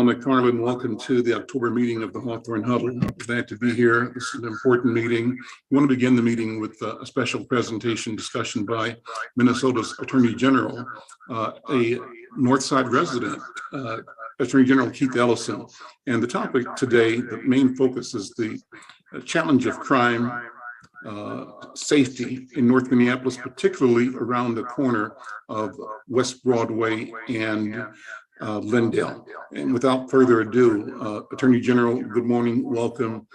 I'm McFarlane. Welcome to the October meeting of the Hawthorne Huddle. Glad to be here. This is an important meeting. We want to begin the meeting with a special presentation discussion by Minnesota's Attorney General, a Northside resident, Attorney General Keith Ellison. And the topic today, the main focus is the challenge of crime, safety in North Minneapolis, particularly around the corner of West Broadway and Lindale. And without further ado, Attorney General, good morning, welcome.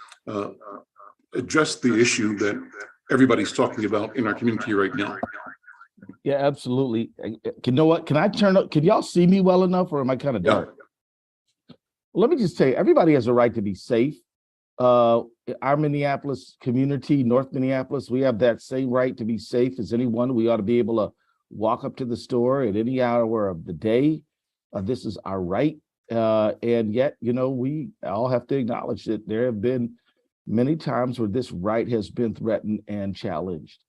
Address the issue that everybody's talking about in our community right now. Yeah, absolutely. You know what? Can I turn up? Can y'all see me well enough, or am I kind of dark? Yeah. Well, let me just say, everybody has a right to be safe. Our Minneapolis community, North Minneapolis, we have that same right to be safe as anyone. We ought to be able to walk up to the store at any hour of the day. This is our right. And yet, you know, we all have to acknowledge that there have been many times where this right has been threatened and challenged.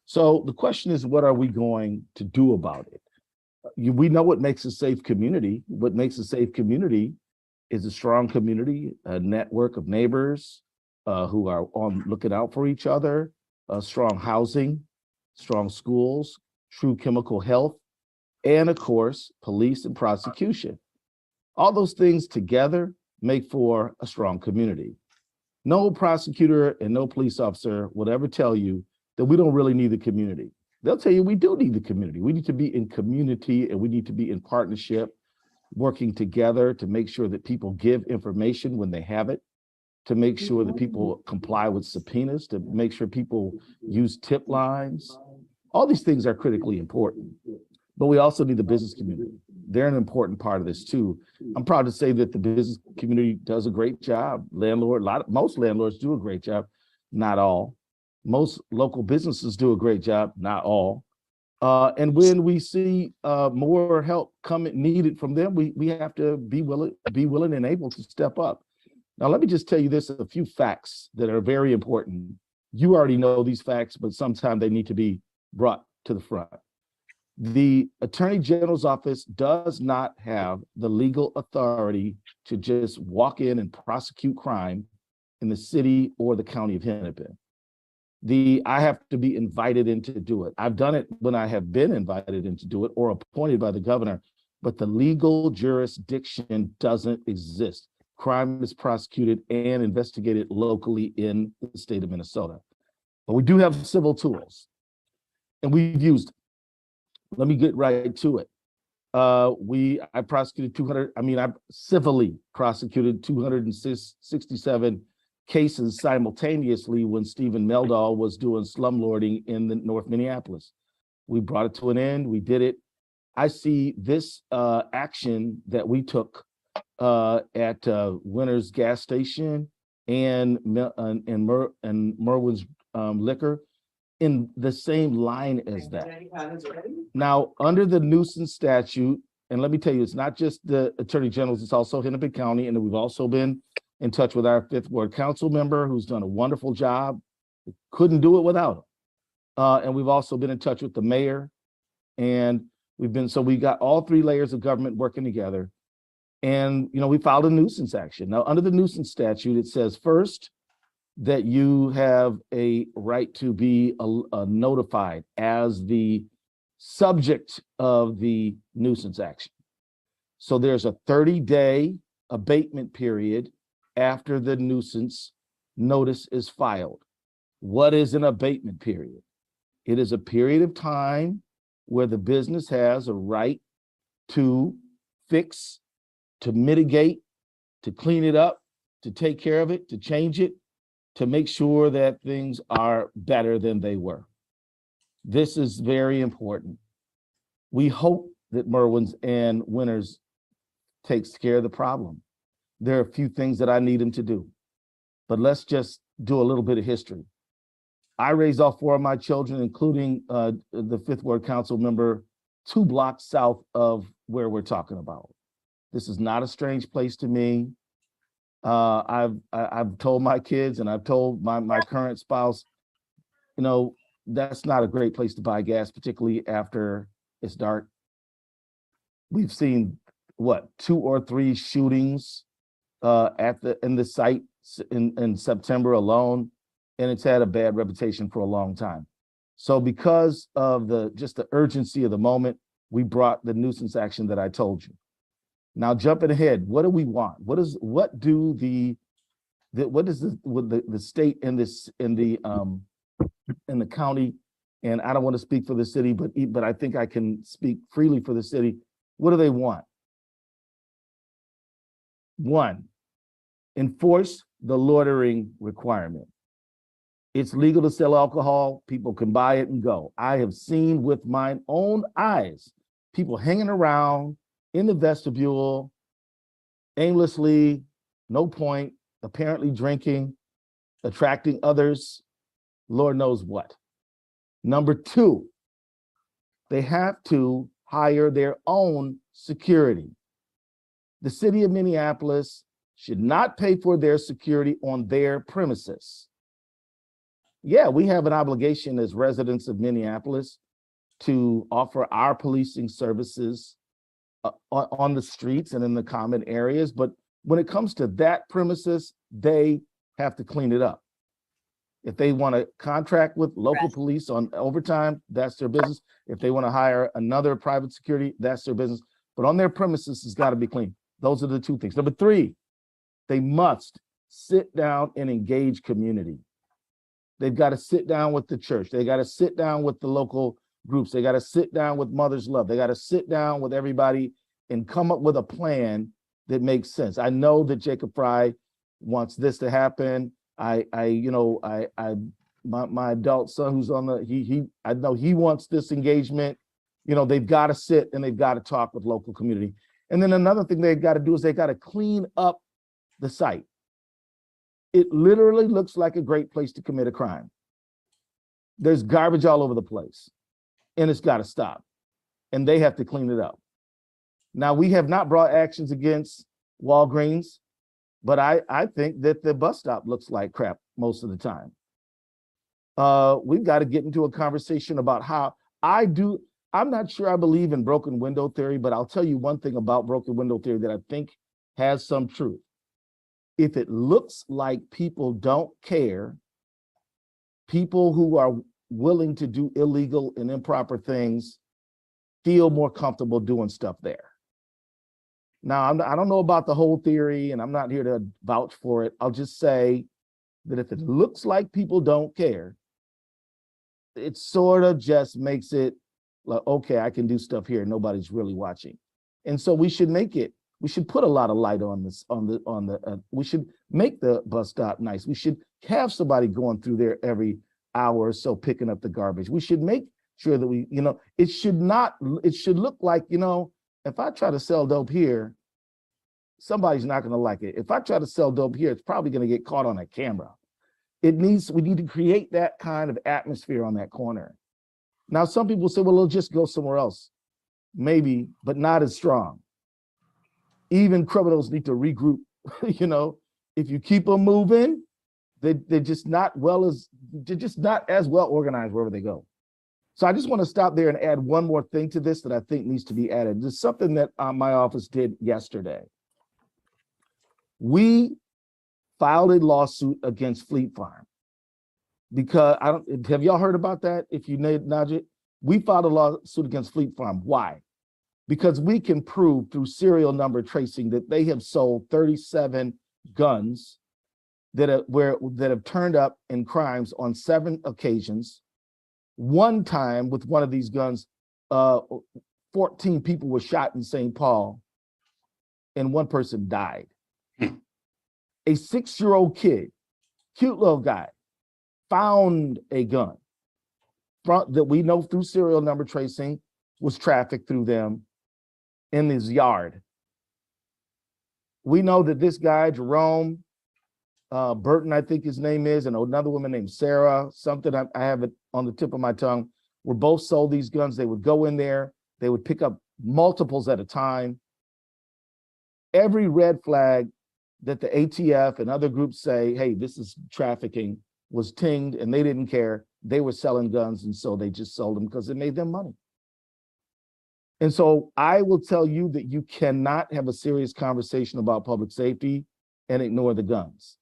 So the question is, what are we going to do about it? We know what makes a safe community. What makes a safe community is a strong community, a network of neighbors who are looking out for each other, strong housing, strong schools, true chemical health, and of course, police and prosecution. All those things together make for a strong community. No prosecutor and no police officer will ever tell you that we don't really need the community. They'll tell you we do need the community. We need to be in community and we need to be in partnership, working together to make sure that people give information when they have it, to make sure that people comply with subpoenas, to make sure people use tip lines. All these things are critically important. But we also need the business community. They're an important part of this too. I'm proud to say that the business community does a great job. Most landlords do a great job, not all. Most local businesses do a great job, not all. And when we see more help needed from them, we have to be willing and able to step up. Now, let me just tell you this, a few facts that are very important. You already know these facts, but sometimes they need to be brought to the front. The Attorney General's office does not have the legal authority to just walk in and prosecute crime in the city or the county of Hennepin. I have to be invited in to do it. I've done it when I have been invited in to do it or appointed by the governor, but the legal jurisdiction doesn't exist. Crime is prosecuted and investigated locally in the state of Minnesota. But we do have civil tools, and we've used them. Let me get right to it. I prosecuted I civilly prosecuted 267 cases simultaneously when Stephen Meldal was doing slumlording in the North Minneapolis. We brought it to an end, we did it. I see this action that we took at Winter's gas station and Merwin's Liquor in the same line as that. Now, under the nuisance statute, and let me tell you, it's not just the Attorney General's, it's also Hennepin County, and we've also been in touch with our 5th Ward Council member who's done a wonderful job. Couldn't do it without him. And we've also been in touch with the mayor, and we got all 3 layers of government working together. And, you know, we filed a nuisance action. Now, under the nuisance statute, it says first, that you have a right to be notified as the subject of the nuisance action. So there's a 30-day abatement period after the nuisance notice is filed. What is an abatement period? It is a period of time where the business has a right to fix, to mitigate, to clean it up, to take care of it, to change it, to make sure that things are better than they were. This is very important. We hope that Merwin's and Winters takes care of the problem. There are a few things that I need him to do, but let's just do a little bit of history. I raised all 4 of my children, including the 5th Ward Council member, 2 blocks south of where we're talking about. This is not a strange place to me. I've told my kids and I've told my current spouse, you know, that's not a great place to buy gas, particularly after it's dark. We've seen what, 2 or 3 shootings in the site in September alone, and it's had a bad reputation for a long time. So because of the urgency of the moment, we brought the nuisance action that I told you. Now jumping ahead, what do we want? What does the state in the county, and I don't want to speak for the city, but I think I can speak freely for the city. What do they want? 1, enforce the loitering requirement. It's legal to sell alcohol. People can buy it and go. I have seen with my own eyes people hanging around in the vestibule aimlessly, no point, apparently drinking, attracting others, Lord knows what. Number 2, they have to hire their own security. The city of Minneapolis should not pay for their security on their premises. Yeah, we have an obligation as residents of Minneapolis to offer our policing services on the streets and in the common areas. But when it comes to that premises, they have to clean it up. If they want to contract with local police on overtime, that's their business. If they want to hire another private security, that's their business. But on their premises, it's got to be clean. Those are the 2 things. Number 3, they must sit down and engage community. They've got to sit down with the church. They got to sit down with the local groups. They got to sit down with Mother's Love. They got to sit down with everybody and come up with a plan that makes sense. I know that Jacob Fry wants this to happen. My adult son who's on I know he wants this engagement. You know, they've got to sit and they've got to talk with local community. And then another thing they've got to do is they got to clean up the site. It literally looks like a great place to commit a crime. There's garbage all over the place, and it's got to stop. And they have to clean it up. Now, we have not brought actions against Walgreens, but I think that the bus stop looks like crap most of the time. We've got to get into a conversation about how I'm not sure I believe in broken window theory, but I'll tell you one thing about broken window theory that I think has some truth. If it looks like people don't care, people who are willing to do illegal and improper things feel more comfortable doing stuff there. Now, I don't know about the whole theory, and I'm not here to vouch for it. I'll just say that if it looks like people don't care, it sort of just makes it like, okay, I can do stuff here. Nobody's really watching. And so we should put a lot of light on this, we should make the bus stop nice. We should have somebody going through there every hour or so picking up the garbage. We should make sure that it should look like, if I try to sell dope here, somebody's not going to like it. If I try to sell dope here, it's probably going to get caught on a camera. We need to create that kind of atmosphere on that corner. Now, some people say, well, they'll just go somewhere else. Maybe, but not as strong. Even criminals need to regroup. If you keep them moving, they're just not as well organized wherever they go. So I just want to stop there and add one more thing to this that I think needs to be added. There's something that my office did yesterday. We filed a lawsuit against Fleet Farm because have y'all heard about that? If you nudge it, we filed a lawsuit against Fleet Farm. Why? Because we can prove through serial number tracing that they have sold 37 guns that have turned up in crimes on 7 occasions. One time with one of these guns, 14 people were shot in St. Paul and one person died. A 6-year-old kid, cute little guy, found a gun that we know through serial number tracing was trafficked through them in his yard. We know that this guy, Jerome, Burton, I think his name is, and another woman named Sarah, something I have it on the tip of my tongue, were both sold these guns. They would go in there, they would pick up multiples at a time. Every red flag that the ATF and other groups say, hey, this is trafficking, was tinged, and they didn't care. They were selling guns, and so they just sold them because it made them money. And so I will tell you that you cannot have a serious conversation about public safety and ignore the guns.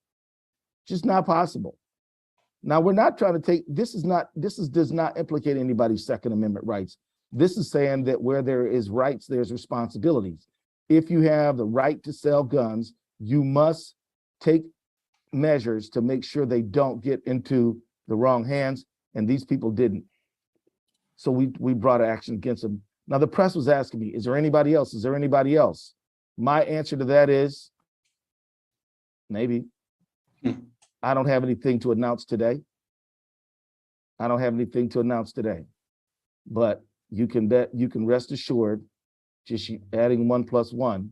Just not possible. Now, we're not trying to take, this does not implicate anybody's Second Amendment rights. This is saying that where there is rights, there's responsibilities. If you have the right to sell guns, you must take measures to make sure they don't get into the wrong hands, and these people didn't. So we brought action against them. Now, the press was asking me, is there anybody else? Is there anybody else? My answer to that is maybe. I don't have anything to announce today. I don't have anything to announce today. But you can bet, you can rest assured, just adding 1 + 1,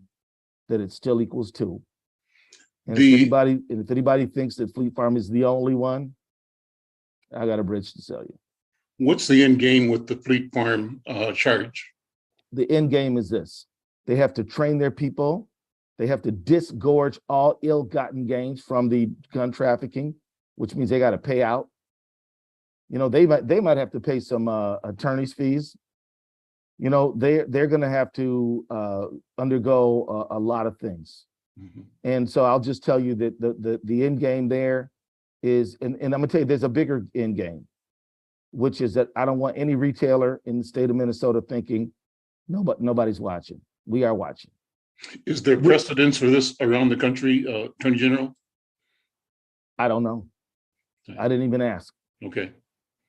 that it still equals 2. And if anybody thinks that Fleet Farm is the only one, I got a bridge to sell you. What's the end game with the Fleet Farm charge? The end game is this. They have to train their people. They have to disgorge all ill-gotten gains from the gun trafficking, which means they got to pay out. You know, they might have to pay some attorney's fees. You know, they're going to have to undergo a lot of things. Mm-hmm. And so I'll just tell you that the end game there is, and I'm gonna tell you, there's a bigger end game, which is that I don't want any retailer in the state of Minnesota thinking nobody's watching. We are watching. Is there precedence for this around the country, Attorney General? I don't know. Okay. I didn't even ask. Okay.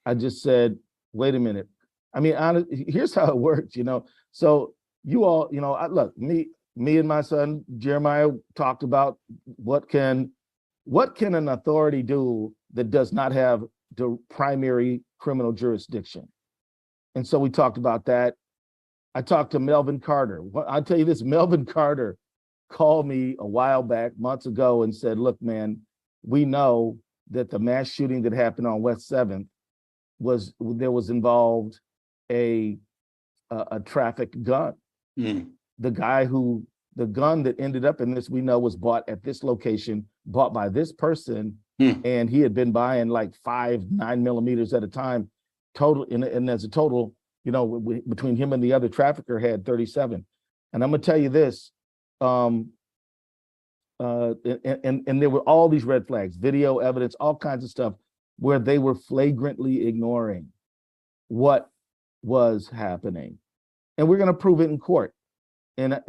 I just said, wait a minute. I mean, here's how it works, you know. So you all, you know, look, me and my son Jeremiah talked about what can an authority do that does not have the primary criminal jurisdiction. And so we talked about that. I talked to Melvin Carter. I'll tell you this, Melvin Carter called me a while back, months ago, and said, look, man, we know that the mass shooting that happened on West 7th was involved a trafficked gun. Mm. The gun that ended up in this, we know, was bought at this location, bought by this person, and he had been buying like 5 9mm at a time, total, and as a total, you know, between him and the other trafficker had 37. And I'm gonna tell you this, and there were all these red flags, video evidence, all kinds of stuff, where they were flagrantly ignoring what was happening. And we're gonna prove it in court. And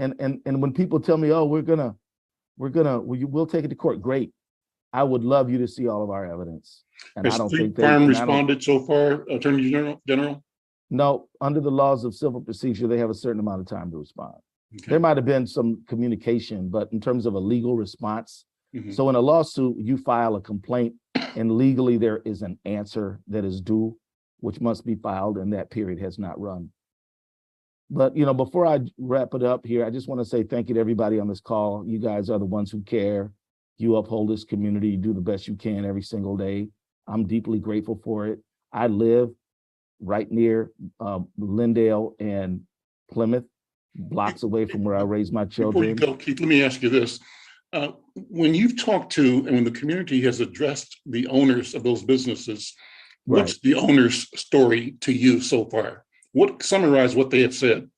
when people tell me, oh, we'll take it to court, great. I would love you to see all of our evidence. And I don't think Fleet Farm responded so far, Attorney General? No, under the laws of civil procedure, they have a certain amount of time to respond. Okay. There might have been some communication, but in terms of a legal response, so in a lawsuit, you file a complaint, and legally there is an answer that is due, which must be filed, and that period has not run. But, you know, before I wrap it up here, I just want to say thank you to everybody on this call. You guys are the ones who care. You uphold this community. You do the best you can every single day. I'm deeply grateful for it. I live right near Lindale and Plymouth, blocks away from where I raise my children. Before you go, Keith, let me ask you this. When you've talked to, and when the community has addressed the owners of those businesses, what's the owner's story to you so far? Summarize what they have said.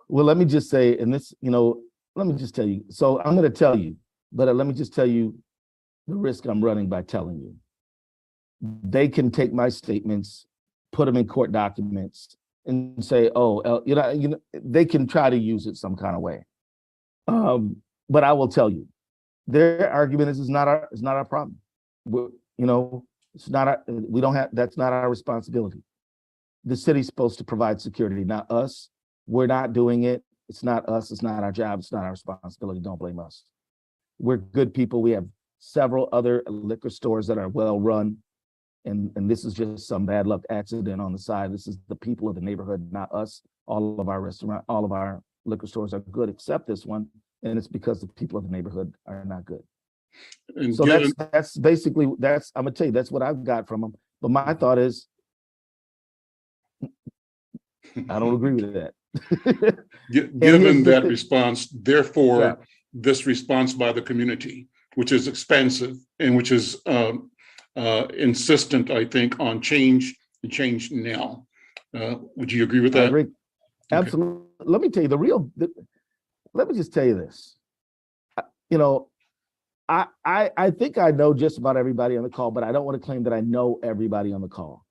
Well, let me just say, and this, you know, let me just tell you. So I'm going to tell you, but let me just tell you the risk I'm running by telling you. They can take my statements, put them in court documents, and say, oh, you know, they can try to use it some kind of way. But I will tell you, their argument is not our problem. You know, it's not that's not our responsibility. The city's supposed to provide security, not us. We're not doing it. It's not us. It's not our job. It's not our responsibility. Don't blame us. We're good people. We have several other liquor stores that are well run. And this is just some bad luck accident on the side. This is the people of the neighborhood, not us. All of our liquor stores are good except this one. And it's because the people of the neighborhood are not good. And So given, that's basically, I'm gonna tell you, that's what I've got from them. But my thought is, I don't agree with that. given that response, Yeah. therefore, this response by the community, which is expansive and which is insistent, I think, on change and change now. Would you agree with I that? agree. Okay. Absolutely. Let me tell you let me just tell you this. You know, I think I know just about everybody on the call, but I don't want to claim that I know everybody on the call.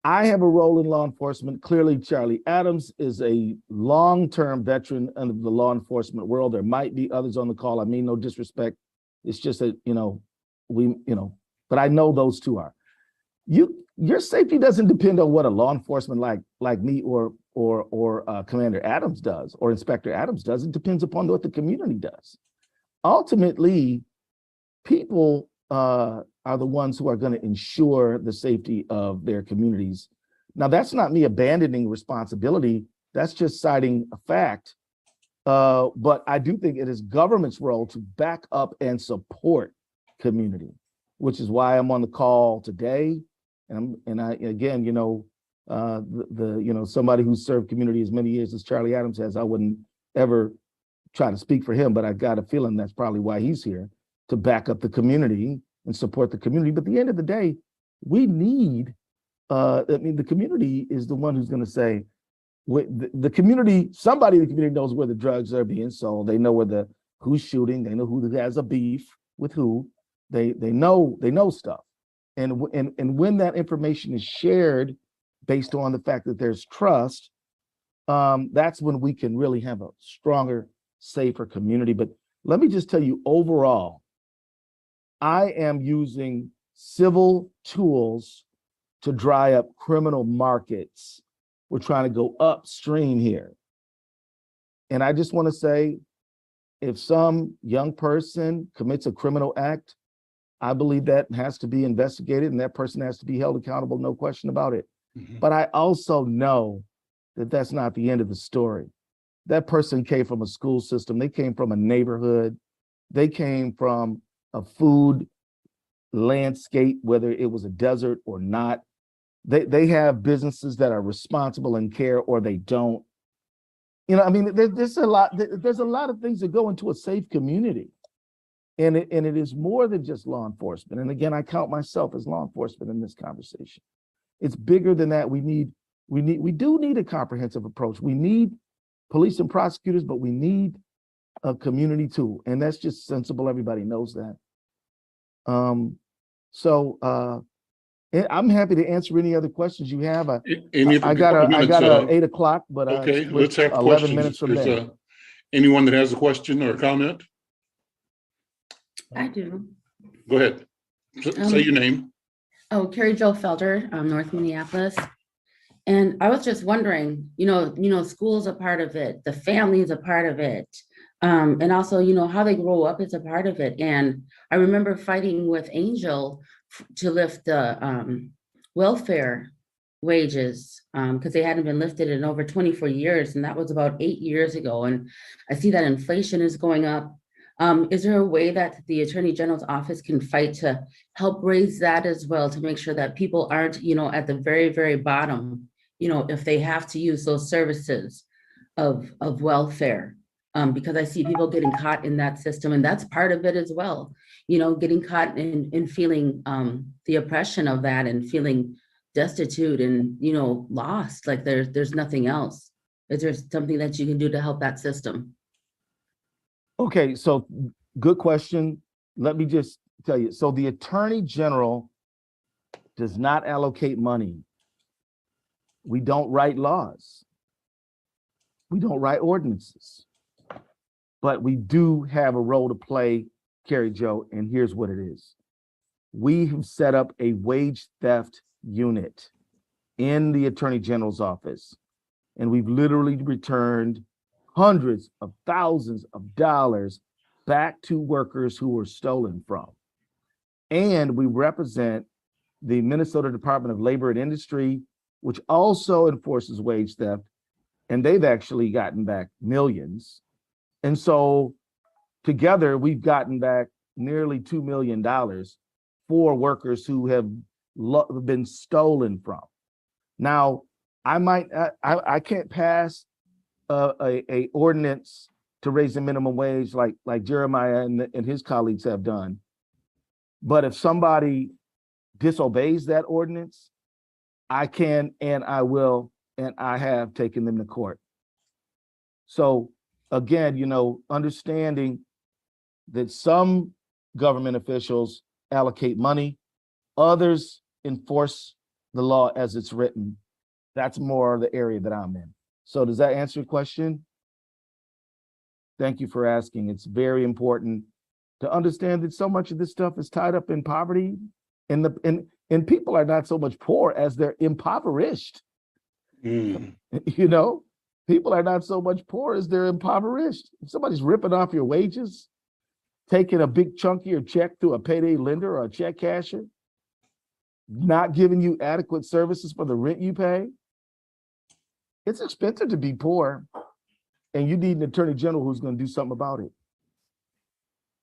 I have a role in law enforcement. Clearly, Charlie Adams is a long-term veteran of the law enforcement world. There might be others on the call. I mean, no disrespect. It's just that, but I know those two are. Your safety doesn't depend on what a law enforcement like me or Commander Adams does or Inspector Adams does. It depends upon what the community does. Ultimately, people are the ones who are going to ensure the safety of their communities. Now, that's not me abandoning responsibility. That's just citing a fact. But I do think it is government's role to back up and support community, which is why I'm on the call today. And I again, somebody who's served community as many years as Charlie Adams has, I wouldn't ever try to speak for him, but I got a feeling that's probably why he's here, to back up the community and support the community. But at the end of the day, we need, the community is the one who's going to say, the community, somebody in the community knows where the drugs are being sold. They know who's shooting. They know who has a beef with who. They know stuff. And when that information is shared based on the fact that there's trust, that's when we can really have a stronger, safer community. But let me just tell you, overall, I am using civil tools to dry up criminal markets. We're trying to go upstream here. And I just want to say, if some young person commits a criminal act, I believe that has to be investigated and that person has to be held accountable, no question about it. Mm-hmm. But I also know that that's not the end of the story. That person came from a school system. They came from a neighborhood. They came from a food landscape, whether it was a desert or not. They have businesses that are responsible and care, or they don't. There's a lot of things that go into a safe community. And it is more than just law enforcement. And again, I count myself as law enforcement in this conversation. It's bigger than that. We do need a comprehensive approach. We need police and prosecutors, but we need a community too. And that's just sensible. Everybody knows that. I'm happy to answer any other questions you have. I got a 8 o'clock, but okay, let's have 11 questions. minutes from there. Anyone that has a question or a comment? I do. Go ahead. Say your name. Oh, Carrie Jo Felder, North Minneapolis. And I was just wondering, school's a part of it. The family is a part of it. And also, how they grow up is a part of it. And I remember fighting with Angel to lift the welfare wages because they hadn't been lifted in over 24 years. And that was about 8 years ago. And I see that inflation is going up. Is there a way that the Attorney General's office can fight to help raise that as well, to make sure that people aren't, at the very, very bottom, if they have to use those services of welfare? Because I see people getting caught in that system, and that's part of it as well, getting caught in feeling the oppression of that and feeling destitute and, lost, like there's nothing else. Is there something that you can do to help that system? Okay, so good question. Let me just tell you. So the Attorney General does not allocate money. We don't write laws. We don't write ordinances. But we do have a role to play, Carrie Jo, and here's what it is. We have set up a wage theft unit in the Attorney General's office, and we've literally returned hundreds of thousands of dollars back to workers who were stolen from. And we represent the Minnesota Department of Labor and Industry, which also enforces wage theft, and they've actually gotten back millions. And so together we've gotten back nearly $2 million for workers who have been stolen from. Now, I can't pass a ordinance to raise the minimum wage like Jeremiah and his colleagues have done. But if somebody disobeys that ordinance, I can and I will, and I have taken them to court. So again, understanding that some government officials allocate money, others enforce the law as it's written. That's more the area that I'm in. So does that answer your question? Thank you for asking. It's very important to understand that so much of this stuff is tied up in poverty, and people are not so much poor as they're impoverished. People are not so much poor as they're impoverished. If somebody's ripping off your wages, taking a big chunk of your check through a payday lender or a check casher, not giving you adequate services for the rent you pay, it's expensive to be poor, and you need an attorney general who's going to do something about it.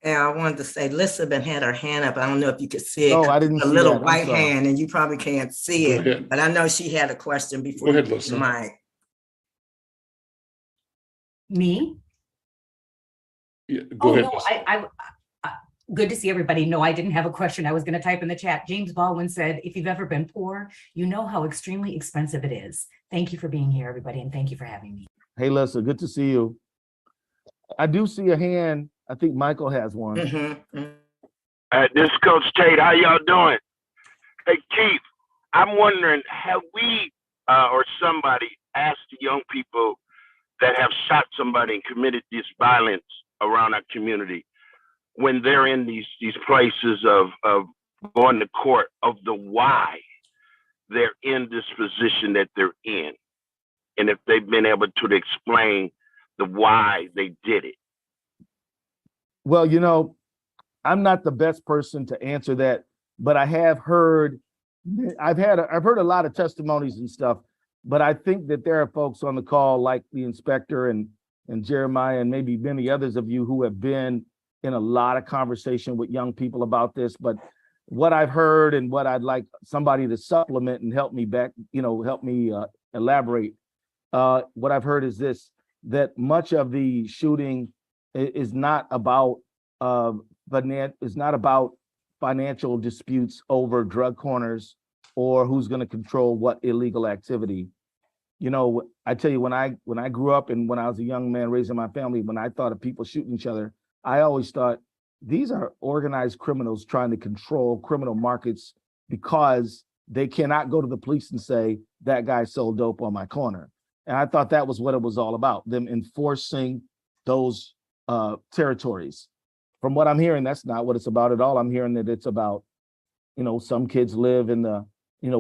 Yeah, I wanted to say, Elizabeth had her hand up. I don't know if you could see it. Oh, I didn't a see little that. white hand, and you probably can't see Go it. ahead. But I know she had a question before. Go ahead, you took the Lisa. mic. Me? Yeah, go Oh, ahead. no, Lisa. I good to see everybody. No, I didn't have a question. I was going to type in the chat. James Baldwin said, if you've ever been poor, you know how extremely expensive it is. Thank you for being here, everybody, and thank you for having me. Hey, Lisa, good to see you. I do see a hand. I think Michael has one. This is Coach Tate. How y'all doing? Hey, Keith, I'm wondering, have we or somebody asked the young people that have shot somebody and committed this violence around our community when they're in these places of going to court of the why they're in this position that they're in, and if they've been able to explain the why they did it? Well, I'm not the best person to answer that, but I have heard, I've heard a lot of testimonies and stuff, but I think that there are folks on the call like the inspector and Jeremiah and maybe many others of you who have been in a lot of conversation with young people about this. But what I've heard and what I'd like somebody to supplement and help me elaborate. What I've heard is this, that much of the shooting is not about financial disputes over drug corners or who's going to control what illegal activity. I tell you, when I grew up and when I was a young man raising my family, when I thought of people shooting each other, I always thought these are organized criminals trying to control criminal markets because they cannot go to the police and say that guy sold dope on my corner. And I thought that was what it was all about, them enforcing those territories. From what I'm hearing, that's not what it's about at all. I'm hearing that it's about, some kids live in the,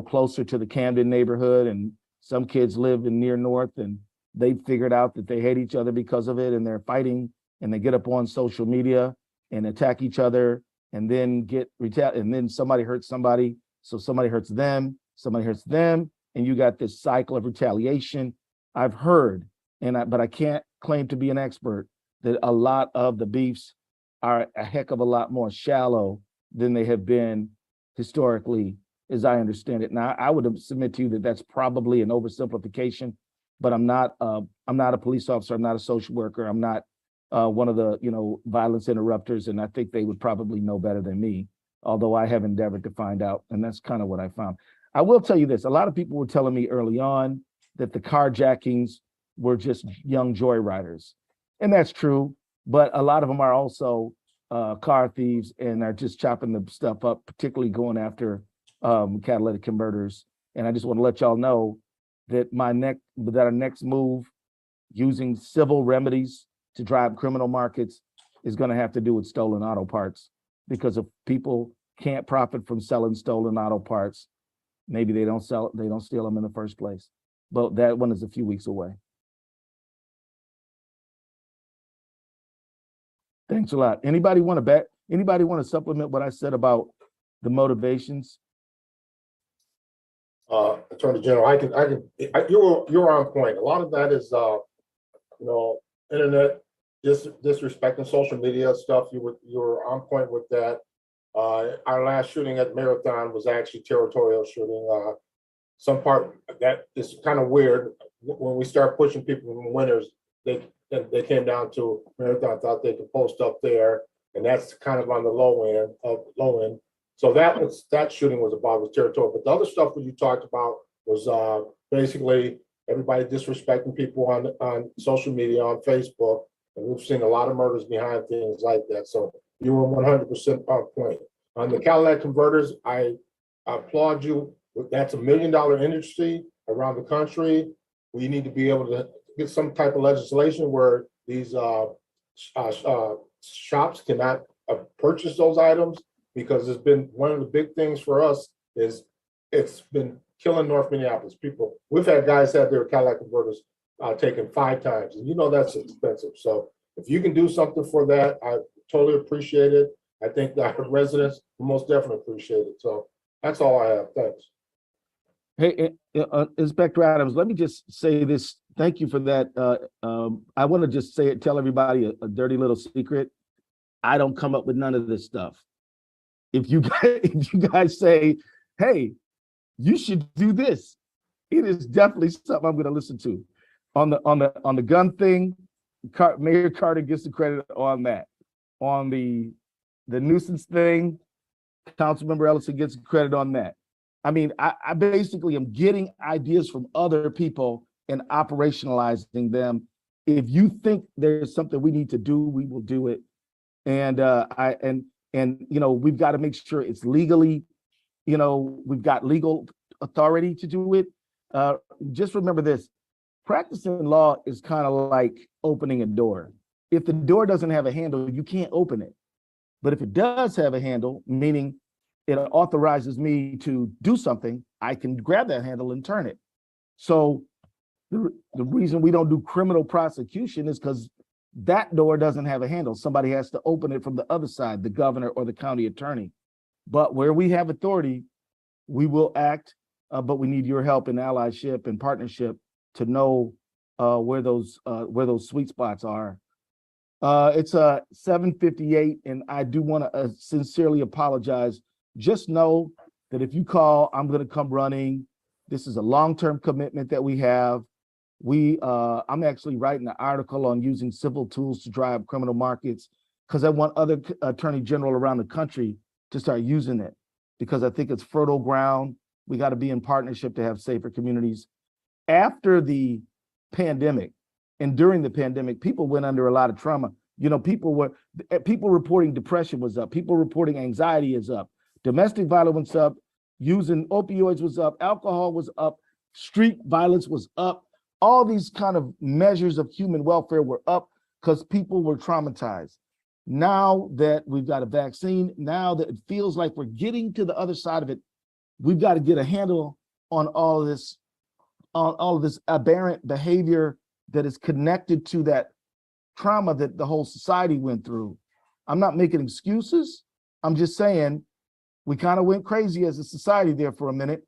closer to the Camden neighborhood, and some kids live in near North, and they figured out that they hate each other because of it, and they're fighting, and they get up on social media and attack each other, and then and then somebody hurts somebody, so somebody hurts them, and you got this cycle of retaliation. I've heard, but I can't claim to be an expert, that a lot of the beefs are a heck of a lot more shallow than they have been historically, as I understand it. Now, I would submit to you that that's probably an oversimplification, but I'm not a police officer. I'm not a social worker. I'm not one of the violence interrupters, and I think they would probably know better than me, although I have endeavored to find out, and that's kind of what I found. I will tell you this: a lot of people were telling me early on that the carjackings were just young joyriders, and that's true. But a lot of them are also car thieves and are just chopping the stuff up, particularly going after catalytic converters. And I just want to let y'all know that our next move, using civil remedies to drive criminal markets, is going to have to do with stolen auto parts. Because if people can't profit from selling stolen auto parts, maybe they don't steal them in the first place. But that one is a few weeks away. Thanks a lot. Anybody want to supplement what I said about the motivations? Attorney General, you're on point. A lot of that is, internet disrespecting social media stuff. You were on point with that. Our last shooting at Marathon was actually territorial shooting. Some part that is kind of weird. When we start pushing people from winners, they came down to Marathon, thought they could post up there, and that's kind of on the low end. So that shooting was territorial. But the other stuff that you talked about was basically everybody disrespecting people on social media, on Facebook, and we've seen a lot of murders behind things like that. So you were 100% on point. On the Cadillac converters, I applaud you. That's $1 million industry around the country. We need to be able to get some type of legislation where these shops cannot purchase those items, because it's been one of the big things for us is it's been killing North Minneapolis people. We've had guys have their Cadillac converters taken 5 times, and that's expensive. So if you can do something for that, I totally appreciate it. I think that our residents will most definitely appreciate it. So that's all I have. Thanks. Hey, Inspector Adams, let me just say this. Thank you for that. I want to just tell everybody a dirty little secret. I don't come up with none of this stuff. If you guys say, hey, you should do this, it is definitely something I'm going to listen to. On the gun thing, Mayor Carter gets the credit on that. On the nuisance thing, Councilmember Ellison gets credit on that. I mean, I basically am getting ideas from other people and operationalizing them. If you think there's something we need to do, we will do it. And we've got to make sure it's legally, we've got legal authority to do it. Just remember this, practicing law is kind of like opening a door. If the door doesn't have a handle, you can't open it. But if it does have a handle, meaning it authorizes me to do something, I can grab that handle and turn it. So the reason we don't do criminal prosecution is because that door doesn't have a handle. Somebody has to open it from the other side, the governor or the county attorney. But where we have authority, we will act, but we need your help and allyship and partnership to know where those sweet spots are. It's 7:58, and I do want to sincerely apologize. Just know that if you call, I'm going to come running. This is a long-term commitment that we have. I'm actually writing an article on using civil tools to drive criminal markets, because I want other attorney general around the country to start using it, because I think it's fertile ground. We got to be in partnership to have safer communities. After the pandemic and during the pandemic, people went under a lot of trauma. People reporting depression was up. People reporting anxiety is up. Domestic violence was up. Using opioids was up. Alcohol was up. Street violence was up. All these kind of measures of human welfare were up because people were traumatized. Now that we've got a vaccine, now that it feels like we're getting to the other side of it, we've got to get a handle on all of this aberrant behavior that is connected to that trauma that the whole society went through. I'm not making excuses. I'm just saying we kind of went crazy as a society there for a minute.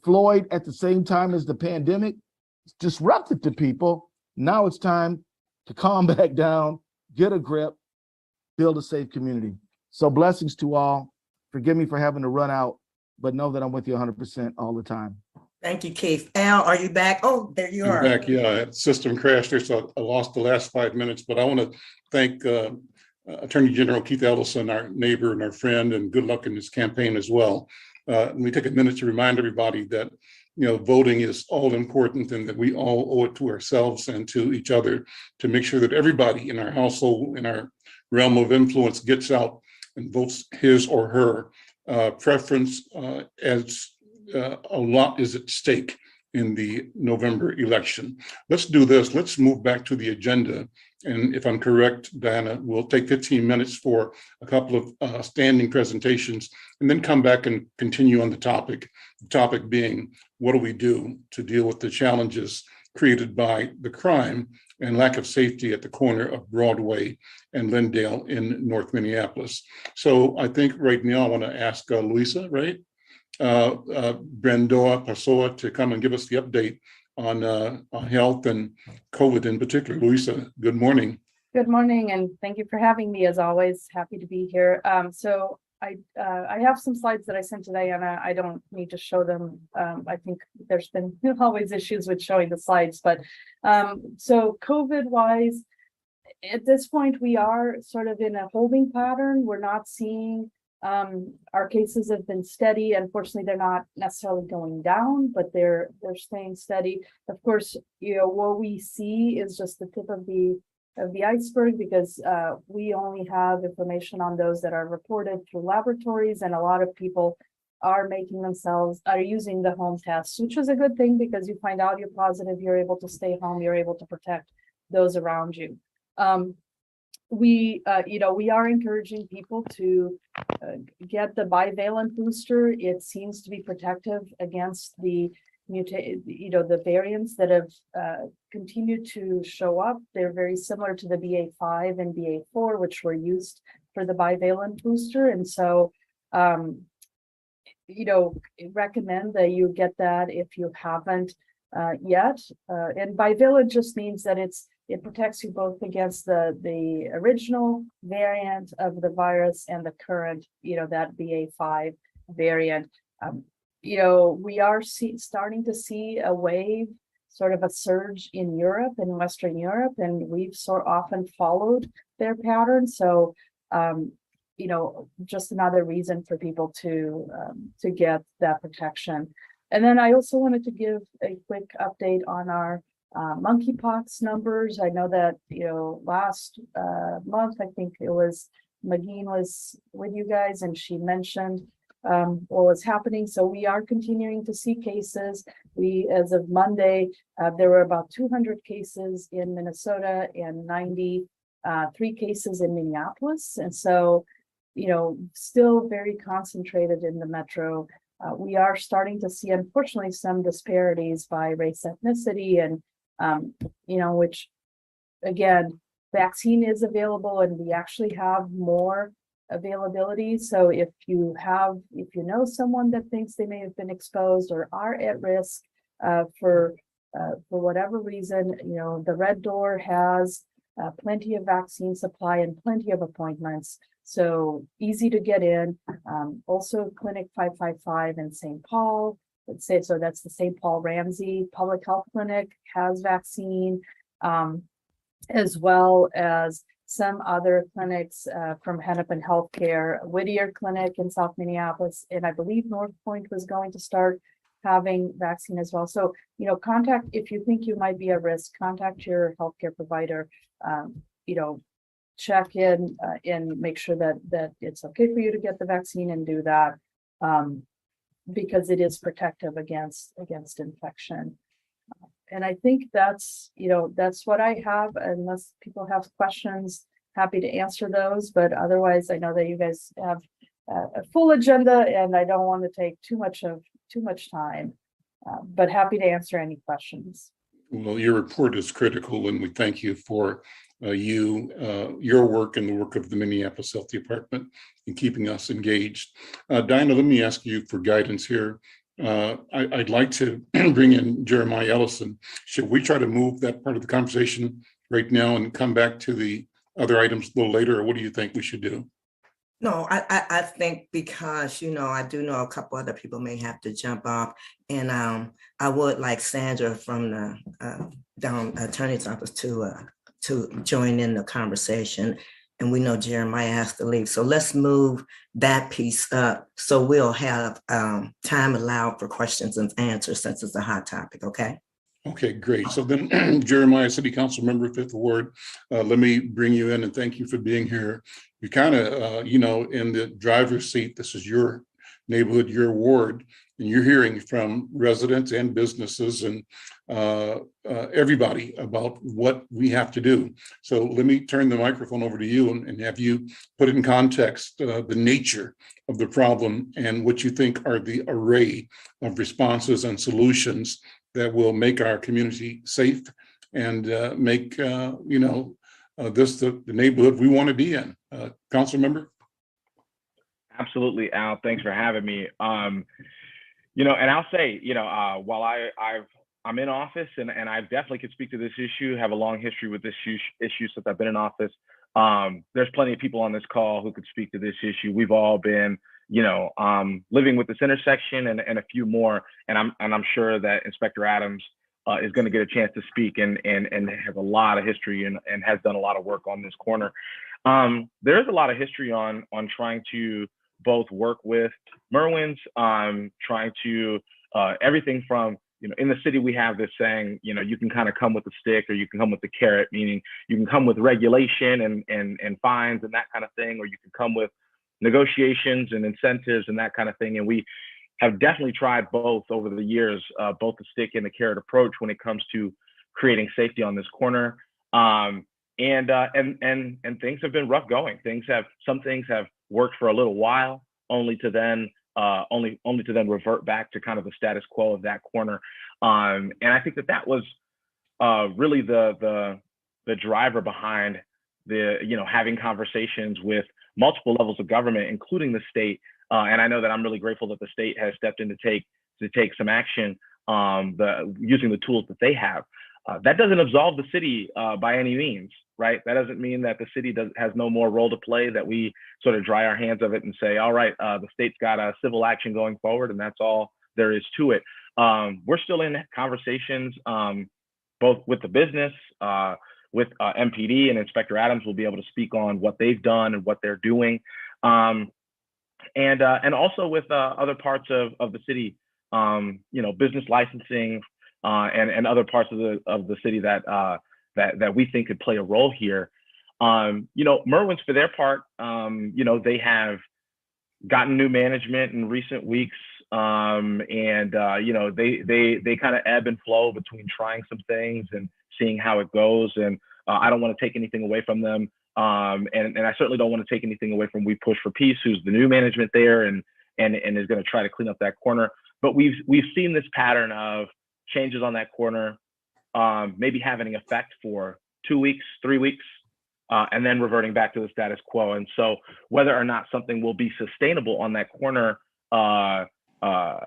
Floyd, at the same time as the pandemic, disrupted to people. Now it's time to calm back down, get a grip, build a safe community. So blessings to all. Forgive me for having to run out, but know that I'm with you 100% all the time. Thank you, Keith. Al, are you back? Oh, there you are. I'm back, yeah. I had system crash there, so I lost the last 5 minutes, but I want to thank Attorney General Keith Ellison, our neighbor and our friend, and good luck in his campaign as well. Let me take a minute to remind everybody that voting is all important, and that we all owe it to ourselves and to each other to make sure that everybody in our household, in our realm of influence, gets out and votes his or her preference, as a lot is at stake in the November election. Let's do this. Let's move back to the agenda. And if I'm correct, Diana, we'll take 15 minutes for a couple of standing presentations, and then come back and continue on the topic. The topic being, what do we do to deal with the challenges created by the crime and lack of safety at the corner of Broadway and Lindale in North Minneapolis? So I think right now I want to ask Luisa, right? Brendoa Pessoa to come and give us the update on health and COVID in particular. Luisa, good morning. Good morning, and thank you for having me. As always, happy to be here. So I have some slides that I sent to Diana. I don't need to show them. I think there's been always issues with showing the slides, but so COVID wise, at this point, we are sort of in a holding pattern. We're not seeing our cases have been steady. Unfortunately, they're not necessarily going down, but they're staying steady. Of course, what we see is just the tip of the iceberg, because we only have information on those that are reported through laboratories, and a lot of people are using the home tests, which is a good thing, because you find out you're positive, you're able to stay home, you're able to protect those around you. We are encouraging people to get the bivalent booster. It seems to be protective against the the variants that have continued to show up. They're very similar to the BA.5 and BA.4, which were used for the bivalent booster. And so, recommend that you get that if you haven't yet. And bivalent just means that it protects you both against the original variant of the virus and the current, that BA.5 variant. We are starting to see a wave, sort of a surge in Europe and Western Europe, and we've so often followed their pattern. So, just another reason for people to get that protection. And then I also wanted to give a quick update on our monkeypox numbers. I know that, last month, I think it was McGee was with you guys, and she mentioned what was happening. So we are continuing to see cases. As of Monday, there were about 200 cases in Minnesota and 93 cases in Minneapolis. And so, still very concentrated in the metro. We are starting to see, unfortunately, some disparities by race, ethnicity, and, which, again, vaccine is available, and we actually have more availability. So if you know someone that thinks they may have been exposed or are at risk for whatever reason, the Red Door has plenty of vaccine supply and plenty of appointments. So easy to get in. Also Clinic 555 in St. Paul. So that's the St. Paul Ramsey Public Health Clinic has vaccine, as well as some other clinics from Hennepin Healthcare, Whittier Clinic in South Minneapolis, and I believe North Point was going to start having vaccine as well. So, if you think you might be at risk, contact your healthcare provider, check in and make sure that it's okay for you to get the vaccine and do that, because it is protective against infection. And I think that's what I have. Unless people have questions, happy to answer those. But otherwise, I know that you guys have a full agenda, and I don't want to take too much time. But happy to answer any questions. Well, your report is critical, and we thank you for your work and the work of the Minneapolis Health Department in keeping us engaged. Diana, let me ask you for guidance here. I'd like to bring in Jeremiah Ellison. Should we try to move that part of the conversation right now and come back to the other items a little later, or what do you think we should do? No, I think because, I do know a couple other people may have to jump off, and I would like Sandra from the down attorney's office to join in the conversation. And we know Jeremiah has to leave. So let's move that piece up so we'll have time allowed for questions and answers, since it's a hot topic, okay? Okay, great. So then Jeremiah, City Council Member, 5th Ward, let me bring you in and thank you for being here. You kind of, in the driver's seat. This is your neighborhood, your ward, and you're hearing from residents and businesses and everybody about what we have to do. So let me turn the microphone over to you and have you put in context the nature of the problem and what you think are the array of responses and solutions that will make our community safe and make this the neighborhood we want to be in. Council member? Absolutely, Al. Thanks for having me. And I'll say, while I've I'm in office, and I definitely could speak to this issue, have a long history with this issue since I've been in office. There's plenty of people on this call who could speak to this issue. We've all been, living with this intersection and a few more, and I'm sure that Inspector Adams is going to get a chance to speak and has a lot of history and has done a lot of work on this corner. There's a lot of history on trying to both work with Merwins, trying to everything from, in the city, we have this saying, you can kind of come with a stick or you can come with the carrot, meaning you can come with regulation and fines and that kind of thing, or you can come with negotiations and incentives and that kind of thing. And we have definitely tried both over the years, both the stick and the carrot approach when it comes to creating safety on this corner. And things have been rough going. Some things have worked for a little while, only to then revert back to kind of the status quo of that corner. And I think that was really the driver behind having conversations with multiple levels of government, including the state. And I know that I'm really grateful that the state has stepped in to take some action, using the tools that they have. That doesn't absolve the city by any means, right? That doesn't mean that the city has no more role to play, that we sort of dry our hands of it and say, all right, the state's got a civil action going forward and that's all there is to it. We're still in conversations, both with the business, with MPD, and Inspector Adams will be able to speak on what they've done and what they're doing. And also with other parts of the city, business licensing, and other parts of the city that we think could play a role here. Merwins, for their part, they have gotten new management in recent weeks, and they kind of ebb and flow between trying some things and seeing how it goes. And I don't want to take anything away from them, and I certainly don't want to take anything away from We Push for Peace, who's the new management there and is going to try to clean up that corner. But we've seen this pattern of changes on that corner, maybe having an effect for 2 weeks, 3 weeks, and then reverting back to the status quo. And so whether or not something will be sustainable on that corner,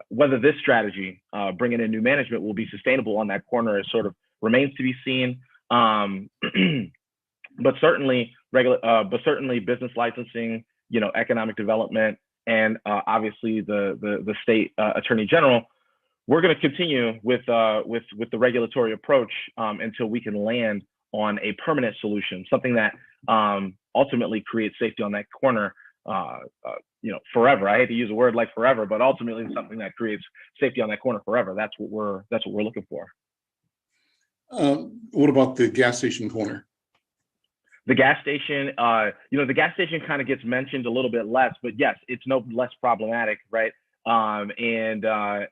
whether this strategy, bringing in new management, will be sustainable on that corner is sort of remains to be seen. But certainly business licensing, economic development, and obviously the state attorney general, we're going to continue with the regulatory approach until we can land on a permanent solution, something that ultimately creates safety on that corner, forever. I hate to use a word like forever, but ultimately something that creates safety on that corner forever. That's what we're looking for. What about the gas station corner? The gas station, the gas station kind of gets mentioned a little bit less, but yes, it's no less problematic, right? And the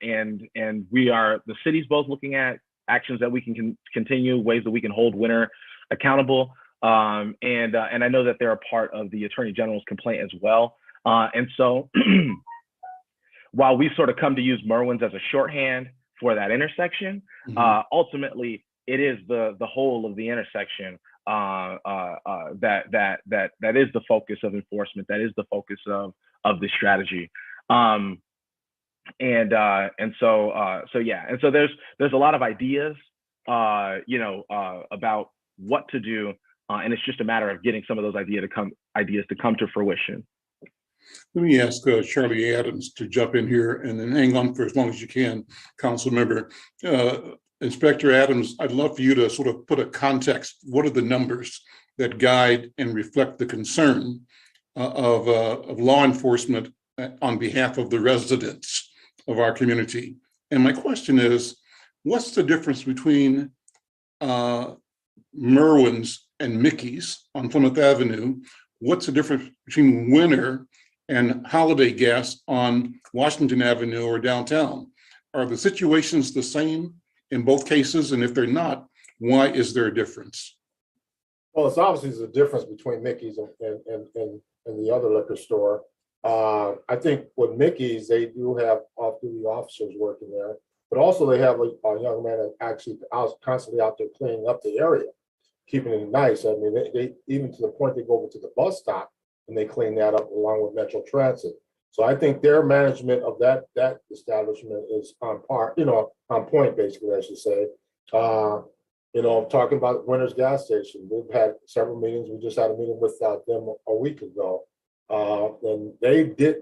city's both looking at actions that we can continue, ways that we can hold Winter accountable. And I know that they're a part of the Attorney General's complaint as well. And so while we've sort of come to use Merwins as a shorthand for that intersection, ultimately it is the whole of the intersection that is the focus of enforcement, that is the focus of the strategy. And so there's a lot of ideas, about what to do, and it's just a matter of getting some of those ideas to come to fruition. Let me ask Charlie Adams to jump in here and then hang on for as long as you can, Council Member. Inspector Adams, I'd love for you to sort of put a context. What are the numbers that guide and reflect the concern of law enforcement on behalf of the residents of our community? And my question is, what's the difference between Merwins and Mickey's on Plymouth Avenue? What's the difference between Winter and Holiday Gas on Washington Avenue or downtown? Are the situations the same in both cases? And if they're not, why is there a difference? Well, it's obviously there's a difference between Mickey's and the other liquor store. I think with Mickey's, they do have off-duty officers working there, but also they have a young man that actually constantly out there cleaning up the area, keeping it nice. I mean, they even to the point they go over to the bus stop and they clean that up along with Metro Transit. So I think their management of that establishment is on par, on point, basically, I should say. Talking about Winners Gas Station, we've had several meetings. We just had a meeting with them a week ago. And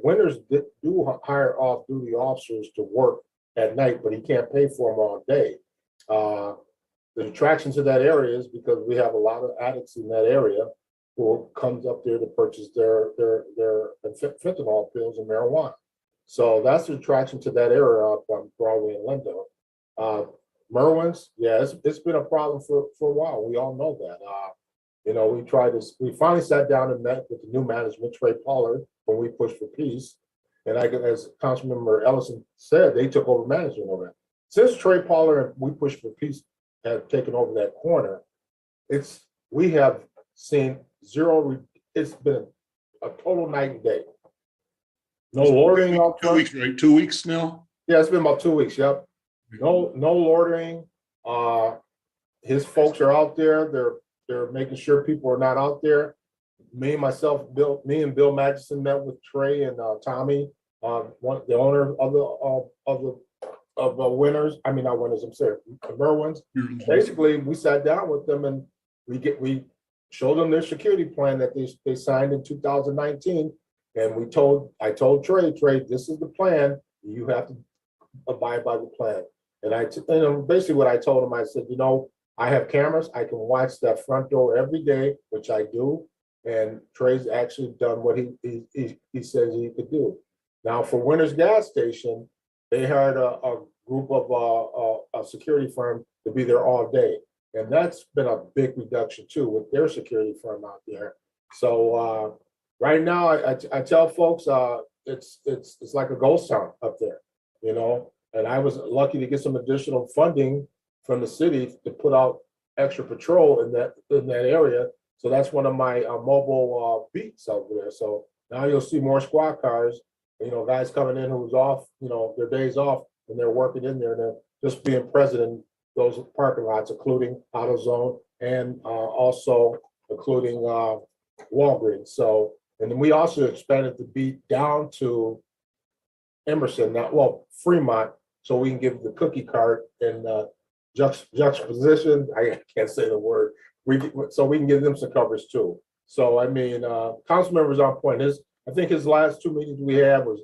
Winners do hire off-duty officers to work at night, but he can't pay for them all day. The attraction to that area is because we have a lot of addicts in that area who comes up there to purchase their fentanyl pills and marijuana. So that's the attraction to that area up on Broadway and Lindo. Merwin's, yeah, it's been a problem for a while. We all know that. We finally sat down and met with the new management, Trey Pollard, when we pushed for peace. And as Councilmember Ellison said, they took over management over that. Since Trey Pollard and we pushed for peace have taken over that corner, we have seen zero. It's been a total night and day. No loitering out front. 2 weeks, right? 2 weeks now? Yeah, it's been about 2 weeks. Yep. No loitering. His folks are out there. They're making sure people are not out there. Me and Bill Magnuson met with Trey and Tommy, the owner of the Winners. I mean, not Winners. I'm sorry, the Merwins. Basically, we sat down with them and we showed them their security plan that they signed in 2019, and I told Trey, this is the plan. You have to abide by the plan. And basically what I told him, I said, I have cameras. I can watch that front door every day, which I do. And Trey's actually done what he says he could do. Now for Winners Gas Station, they hired a group of a security firm to be there all day. And that's been a big reduction too with their security firm out there. So right now I tell folks it's like a ghost town up there, and I was lucky to get some additional funding from the city to put out extra patrol in that area. So that's one of my mobile beats over there. So now you'll see more squad cars, guys coming in who's off, their days off, and they're working in there and they're just being present in those parking lots, including AutoZone and also including Walgreens. So, and then we also expanded the beat down to Emerson, Fremont, so we can give the cookie cart and juxtaposition. I can't say the word. So we can give them some coverage too. So I mean, council members on point. I think his last two meetings we had was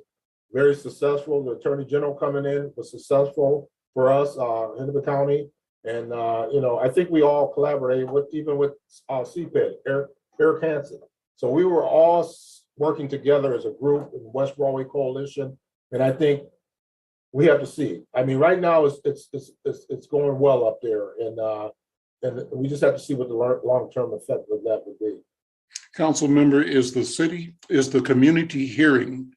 very successful. The Attorney General coming in was successful for us, Hennepin County, and I think we all collaborated with CPED, Eric Hansen. So we were all working together as a group in the West Broadway Coalition, and I think we have to see. I mean, right now it's going well up there, and we just have to see what the long-term effect of that would be. Council member, is the community hearing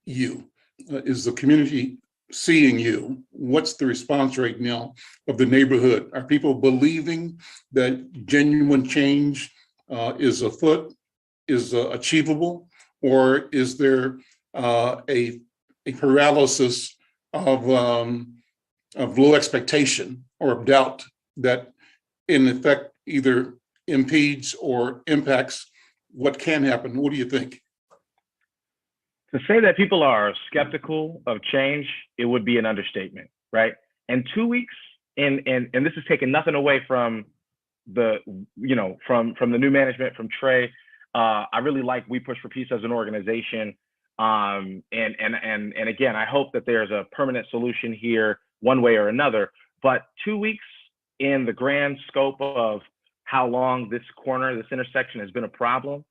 you? Is the community seeing you? What's the response right now of the neighborhood? Are people believing that genuine change is afoot, is achievable, or is there a paralysis of low expectation or of doubt that in effect either impedes or impacts what can happen? What do you think? To say that people are skeptical of change, it would be an understatement, right? And 2 weeks, and this is taking nothing away from the, from the new management, from Trey. I really like We Push for Peace as an organization. And again, I hope that there's a permanent solution here one way or another, but 2 weeks in the grand scope of how long this intersection has been a problem,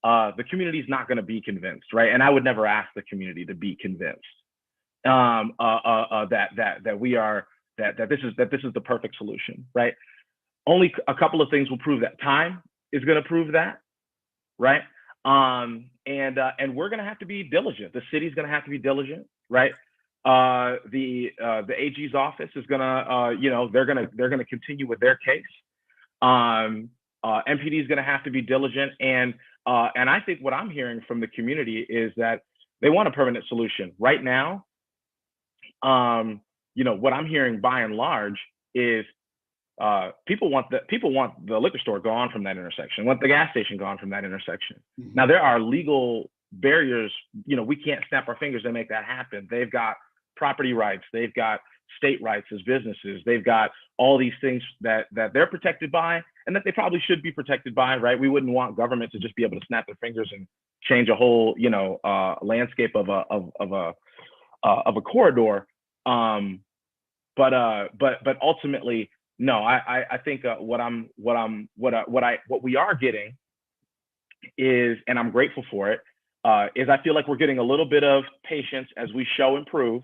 the community is not going to be convinced, right? And I would never ask the community to be convinced that this is the perfect solution, right? Only a couple of things will prove that. Time is going to prove that, right? And we're going to have to be diligent. The city's going to have to be diligent, right? The AG's office is going to, they're going to continue with their case. MPD is going to have to be diligent, and I think what I'm hearing from the community is that they want a permanent solution right now. What I'm hearing by and large is people want the liquor store gone from that intersection, want the gas station gone from that intersection. Mm-hmm. Now there are legal barriers, we can't snap our fingers and make that happen. They've got property rights, they've got state rights as businesses, they've got all these things that they're protected by and that they probably should be protected by, right? We wouldn't want government to just be able to snap their fingers and change a whole, landscape of a corridor. But ultimately, no, I think what we are getting is, and I'm grateful for it, is I feel like we're getting a little bit of patience as we show and prove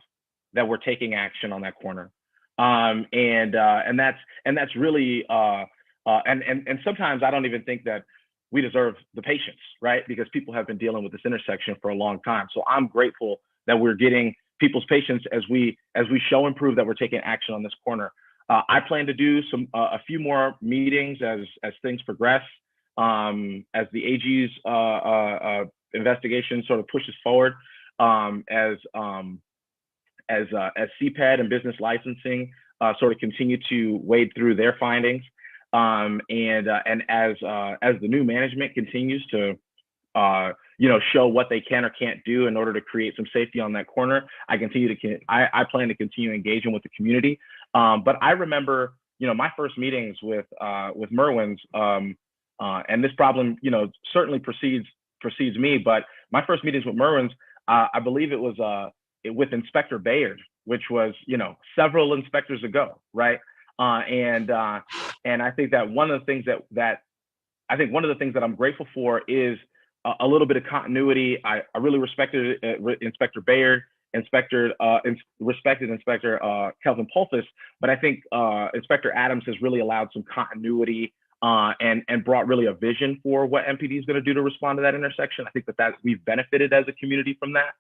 that we're taking action on that corner. And that's really, and sometimes I don't even think that we deserve the patience, right? Because people have been dealing with this intersection for a long time. So I'm grateful that we're getting people's patience as we show and prove that we're taking action on this corner. I plan to do a few more meetings as things progress, as the AG's investigation sort of pushes forward, as CPED and business licensing sort of continue to wade through their findings, and as the new management continues to show what they can or can't do in order to create some safety on that corner, I plan to continue engaging with the community. But I remember, my first meetings with Merwin's, and this problem, certainly precedes me, but my first meetings with Merwin's, I believe it was with Inspector Bayard, which was, several inspectors ago, right? And I think that one of the things that I'm grateful for is a little bit of continuity. I really respected Inspector Bayard, respected Inspector Kelvin Polfus, but I think Inspector Adams has really allowed some continuity and brought really a vision for what MPD is going to do to respond to that intersection. I think that we've benefited as a community from that.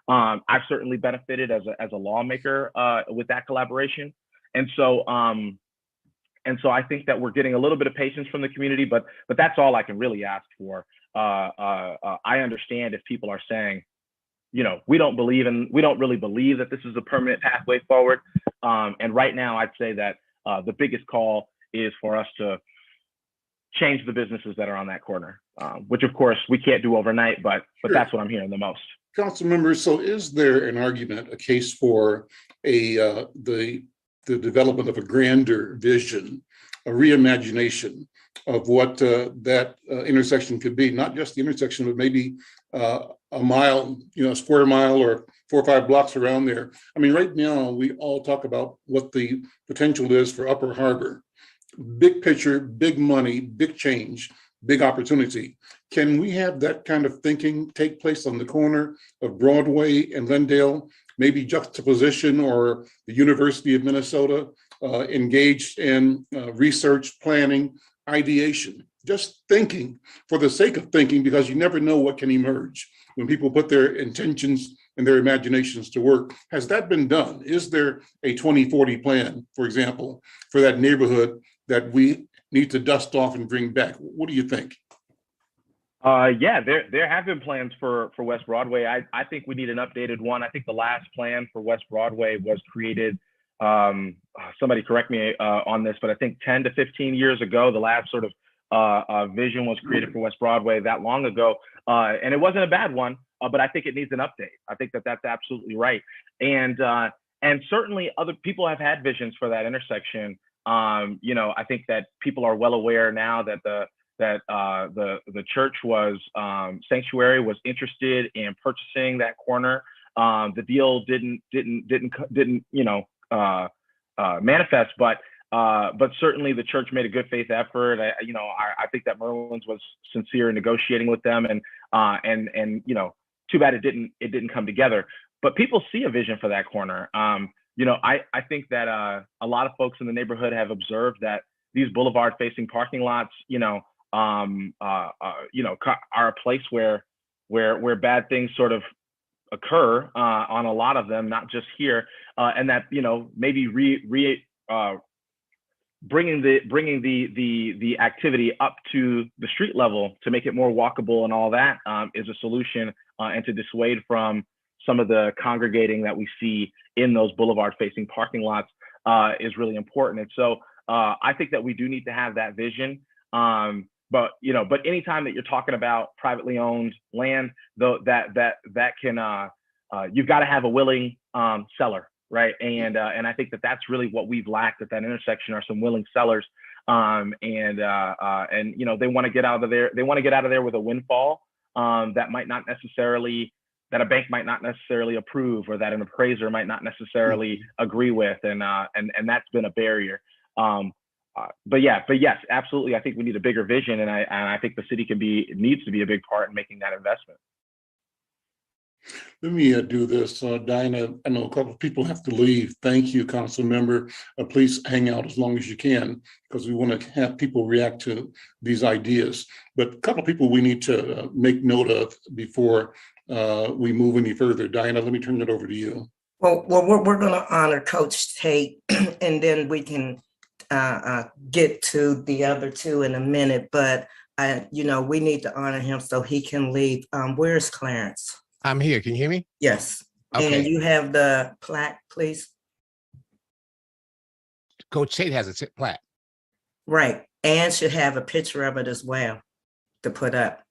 I've certainly benefited as a lawmaker with that collaboration. And so I think that we're getting a little bit of patience from the community, but that's all I can really ask for. I understand if people are saying, we don't really believe that this is a permanent pathway forward. And right now, I'd say that the biggest call is for us to change the businesses that are on that corner, which of course we can't do overnight, but that's what I'm hearing the most. Council members, so is there an argument, a case for the development of a grander vision, a reimagination of what that intersection could be, not just the intersection, but maybe a mile, square mile or 4 or 5 blocks around there? I mean, right now, we all talk about what the potential is for Upper Harbor. Big picture, big money, big change, big opportunity. Can we have that kind of thinking take place on the corner of Broadway and Glendale, maybe juxtaposition, or the University of Minnesota engaged in research, planning, ideation, just thinking for the sake of thinking, because you never know what can emerge when people put their intentions and their imaginations to work. Has that been done? Is there a 2040 plan, for example, for that neighborhood that we need to dust off and bring back? What do you think? Yeah, there have been plans for West Broadway. I think we need an updated one. I think the last plan for West Broadway was created, somebody correct me on this, but I think 10 to 15 years ago, the last sort of vision was created for West Broadway that long ago. And it wasn't a bad one, but I think it needs an update. I think that that's absolutely right. And certainly other people have had visions for that intersection. I think that people are well aware now that the church Sanctuary was interested in purchasing that corner. The deal didn't manifest, but certainly the church made a good faith effort. I think that Merwin's was sincere in negotiating with them, and too bad it didn't come together. But people see a vision for that corner. I think that a lot of folks in the neighborhood have observed that these boulevard-facing parking lots, are a place where bad things sort of occur on a lot of them, not just here, and that maybe bringing the activity up to the street level to make it more walkable and all that is a solution, and to dissuade from some of the congregating that we see in those boulevard-facing parking lots is really important. And so I think that we do need to have that vision. but anytime that you're talking about privately owned land, though, that can you've got to have a willing seller, right? And I think that's really what we've lacked at that intersection are some willing sellers. And they want to get out of there. They want to get out of there with a windfall that a bank might not necessarily approve, or that an appraiser might not necessarily agree with, and that's been a barrier. But yes, absolutely. I think we need a bigger vision, and I think the city needs to be a big part in making that investment. Let me do this. Diana, I know a couple of people have to leave. Thank you, council member. Please hang out as long as you can, because we want to have people react to these ideas. But a couple of people we need to make note of before we move any further. Diana, let me turn it over to you. Well, we're going to honor Coach Tate, and then we can get to the other two in a minute. But we need to honor him so he can leave. Where's Clarence? I'm here. Can you hear me? Yes. Okay. And you have the plaque, please. Coach Tate has a plaque. Right. And should have a picture of it as well to put up.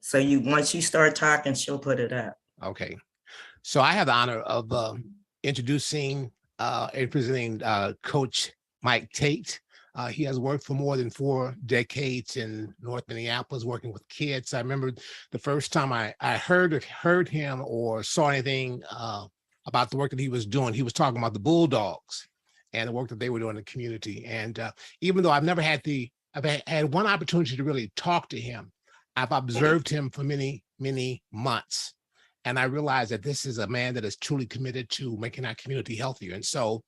So once you start talking, she'll put it up. Okay. So I have the honor of introducing and presenting Coach Mike Tate. He has worked for more than 4 decades in North Minneapolis, working with kids. I remember the first time I heard him or saw anything about the work that he was doing. He was talking about the Bulldogs and the work that they were doing in the community. And even though I've had one opportunity to really talk to him, I've observed him for many, many months. And I realized that this is a man that is truly committed to making our community healthier. And so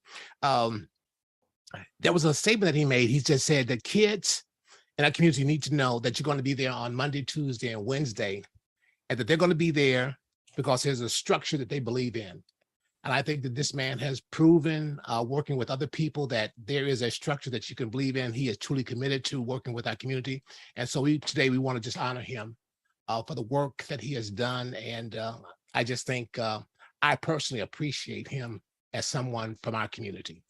there was a statement that he made. He just said that kids in our community need to know that you're going to be there on Monday, Tuesday, and Wednesday, and that they're going to be there because there's a structure that they believe in. And I think that this man has proven, working with other people, that there is a structure that you can believe in. He is truly committed to working with our community. And so today we want to just honor him for the work that he has done. And I just think I personally appreciate him as someone from our community.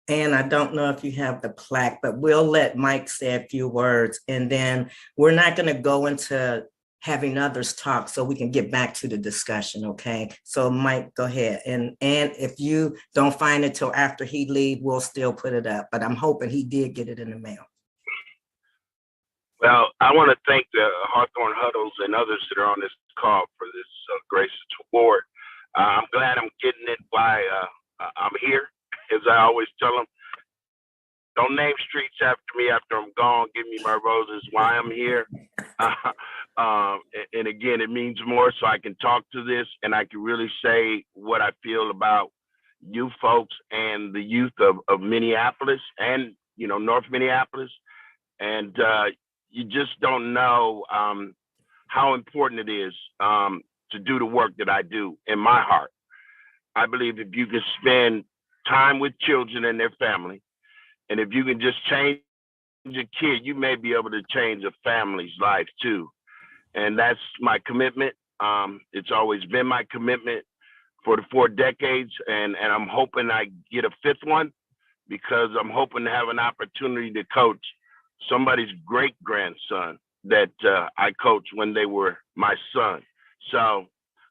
And I don't know if you have the plaque, but we'll let Mike say a few words, and then we're not going to go into having others talk so we can get back to the discussion, okay? So Mike, go ahead. And if you don't find it till after he leaves, we'll still put it up, but I'm hoping he did get it in the mail. Well, I want to thank the Hawthorne Huddles and others that are on this call for this gracious award. I'm glad I'm getting it while I'm here. As I always tell them, don't name streets after me after I'm gone. Give me my roses while I'm here. And again, it means more so I can talk to this and I can really say what I feel about you folks and the youth of Minneapolis and, North Minneapolis. And you just don't know how important it is to do the work that I do in my heart. I believe if you can spend time with children and their family, and if you can just change a kid, you may be able to change a family's life too. And that's my commitment. It's always been my commitment for the 4 decades, and I'm hoping I get a 5th one, because I'm hoping to have an opportunity to coach somebody's great grandson that I coached when they were my son. So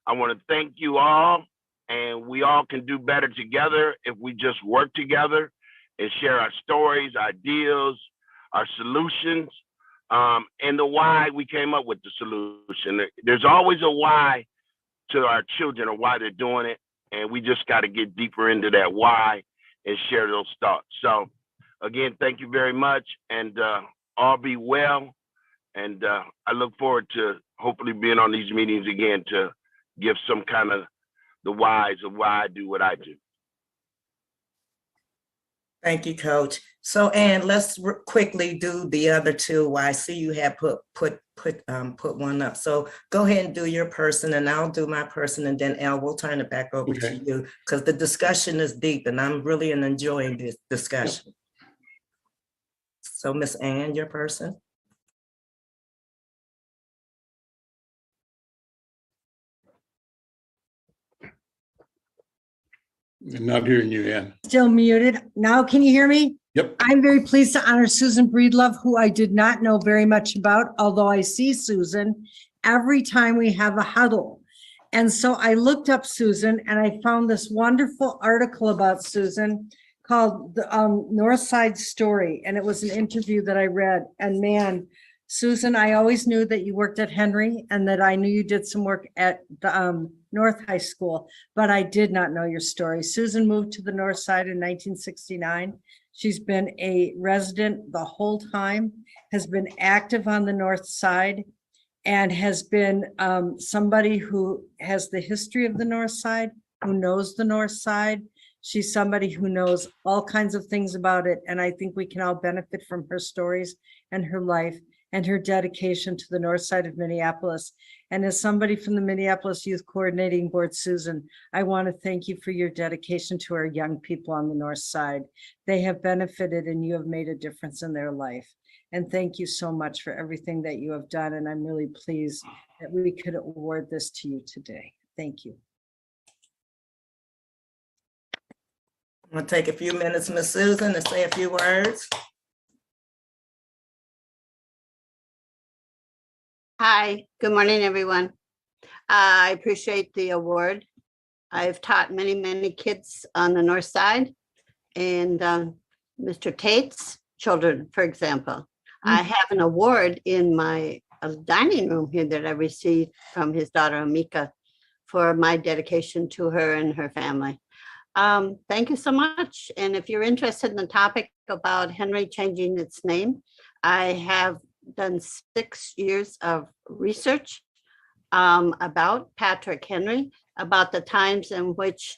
I want to thank you all. And we all can do better together if we just work together and share our stories, ideas, our solutions, and the why we came up with the solution. There's always a why to our children or why they're doing it. And we just got to get deeper into that why and share those thoughts. So again, thank you very much, and all be well. And I look forward to hopefully being on these meetings again to give some kind of the whys of why I do what I do. Thank you, Coach. So, Ann, let's quickly do the other two. I see you have put one up. So go ahead and do your person, and I'll do my person, and then Elle, we'll turn it back over to you, because the discussion is deep, and I'm really enjoying this discussion. So, Miss Ann, your person. I'm not hearing you, Ann. Still muted. Now, can you hear me? Yep. I'm very pleased to honor Susan Breedlove, who I did not know very much about, although I see Susan every time we have a huddle. And so I looked up Susan and I found this wonderful article about Susan called the North Side Story. And it was an interview that I read. And man, Susan, I always knew that you worked at Henry and that I knew you did some work at the North High School, but I did not know your story. Susan moved to the North Side in 1969. She's been a resident the whole time, has been active on the North Side, and has been somebody who has the history of the North Side, who knows the North Side. She's somebody who knows all kinds of things about it. And I think we can all benefit from her stories and her life and her dedication to the North Side of Minneapolis. And as somebody from the Minneapolis Youth Coordinating Board, Susan, I want to thank you for your dedication to our young people on the North Side. They have benefited and you have made a difference in their life. And thank you so much for everything that you have done. And I'm really pleased that we could award this to you today. Thank you. I'm gonna take a few minutes, Miss Susan, to say a few words. Hi, good morning, everyone. I appreciate the award. I've taught many, many kids on the North Side and Mr. Tate's children, for example. I have an award in my dining room here that I received from his daughter, Amika, for my dedication to her and her family. Thank you so much. And if you're interested in the topic about Henry changing its name, I have done 6 years of research about Patrick Henry, about the times in which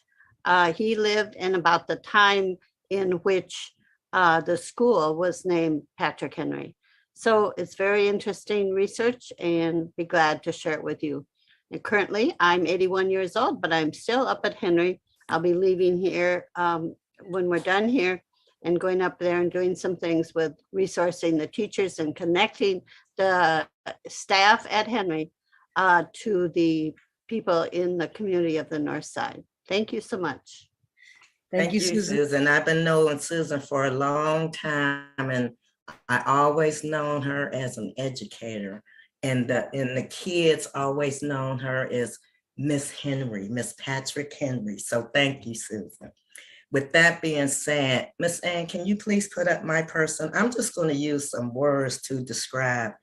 he lived and about the time in which the school was named Patrick Henry. So it's very interesting research and be glad to share it with you. And currently I'm 81 years old, but I'm still up at Henry. I'll be leaving here when we're done here and going up there and doing some things with resourcing the teachers and connecting the staff at Henry to the people in the community of the North Side. Thank you so much. Thank you, Susan. I've been knowing Susan for a long time, and I always known her as an educator, and the kids always known her as Miss Henry, Miss Patrick Henry. So thank you, Susan. With that being said, Miss Ann, can you please put up my person? I'm just going to use some words to describe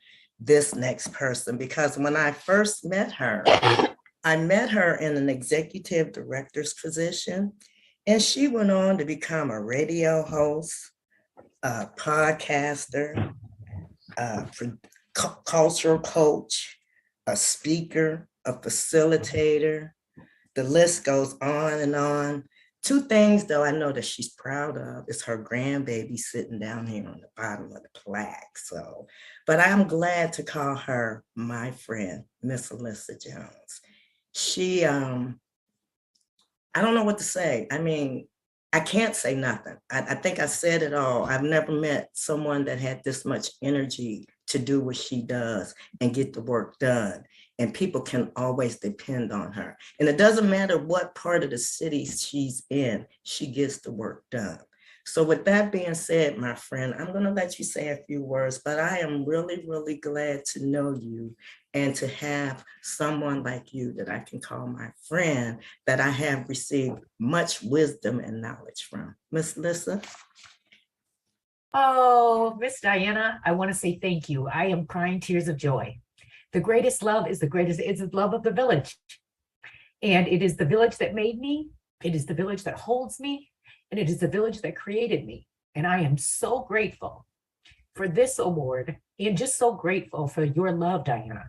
this next person, because when I first met her, I met her in an executive director's position, and she went on to become a radio host, a podcaster, a cultural coach, a speaker, a facilitator. The list goes on and on. Two things, though, I know that she's proud of is her grandbaby sitting down here on the bottom of the plaque. So, but I'm glad to call her my friend, Miss Alyssa Jones. She, I don't know what to say. I mean, I can't say nothing. I think I said it all. I've never met someone that had this much energy to do what she does and get the work done. And people can always depend on her. And it doesn't matter what part of the city she's in, she gets the work done. So with that being said, my friend, I'm going to let you say a few words, but I am really, really glad to know you and to have someone like you that I can call my friend, that I have received much wisdom and knowledge from. Miss Lissa. Oh, Miss Diana, I want to say thank you. I am crying tears of joy. The greatest love is the love of the village. And it is the village that made me. It is the village that holds me. And it is the village that created me. And I am so grateful for this award and just so grateful for your love, Diana.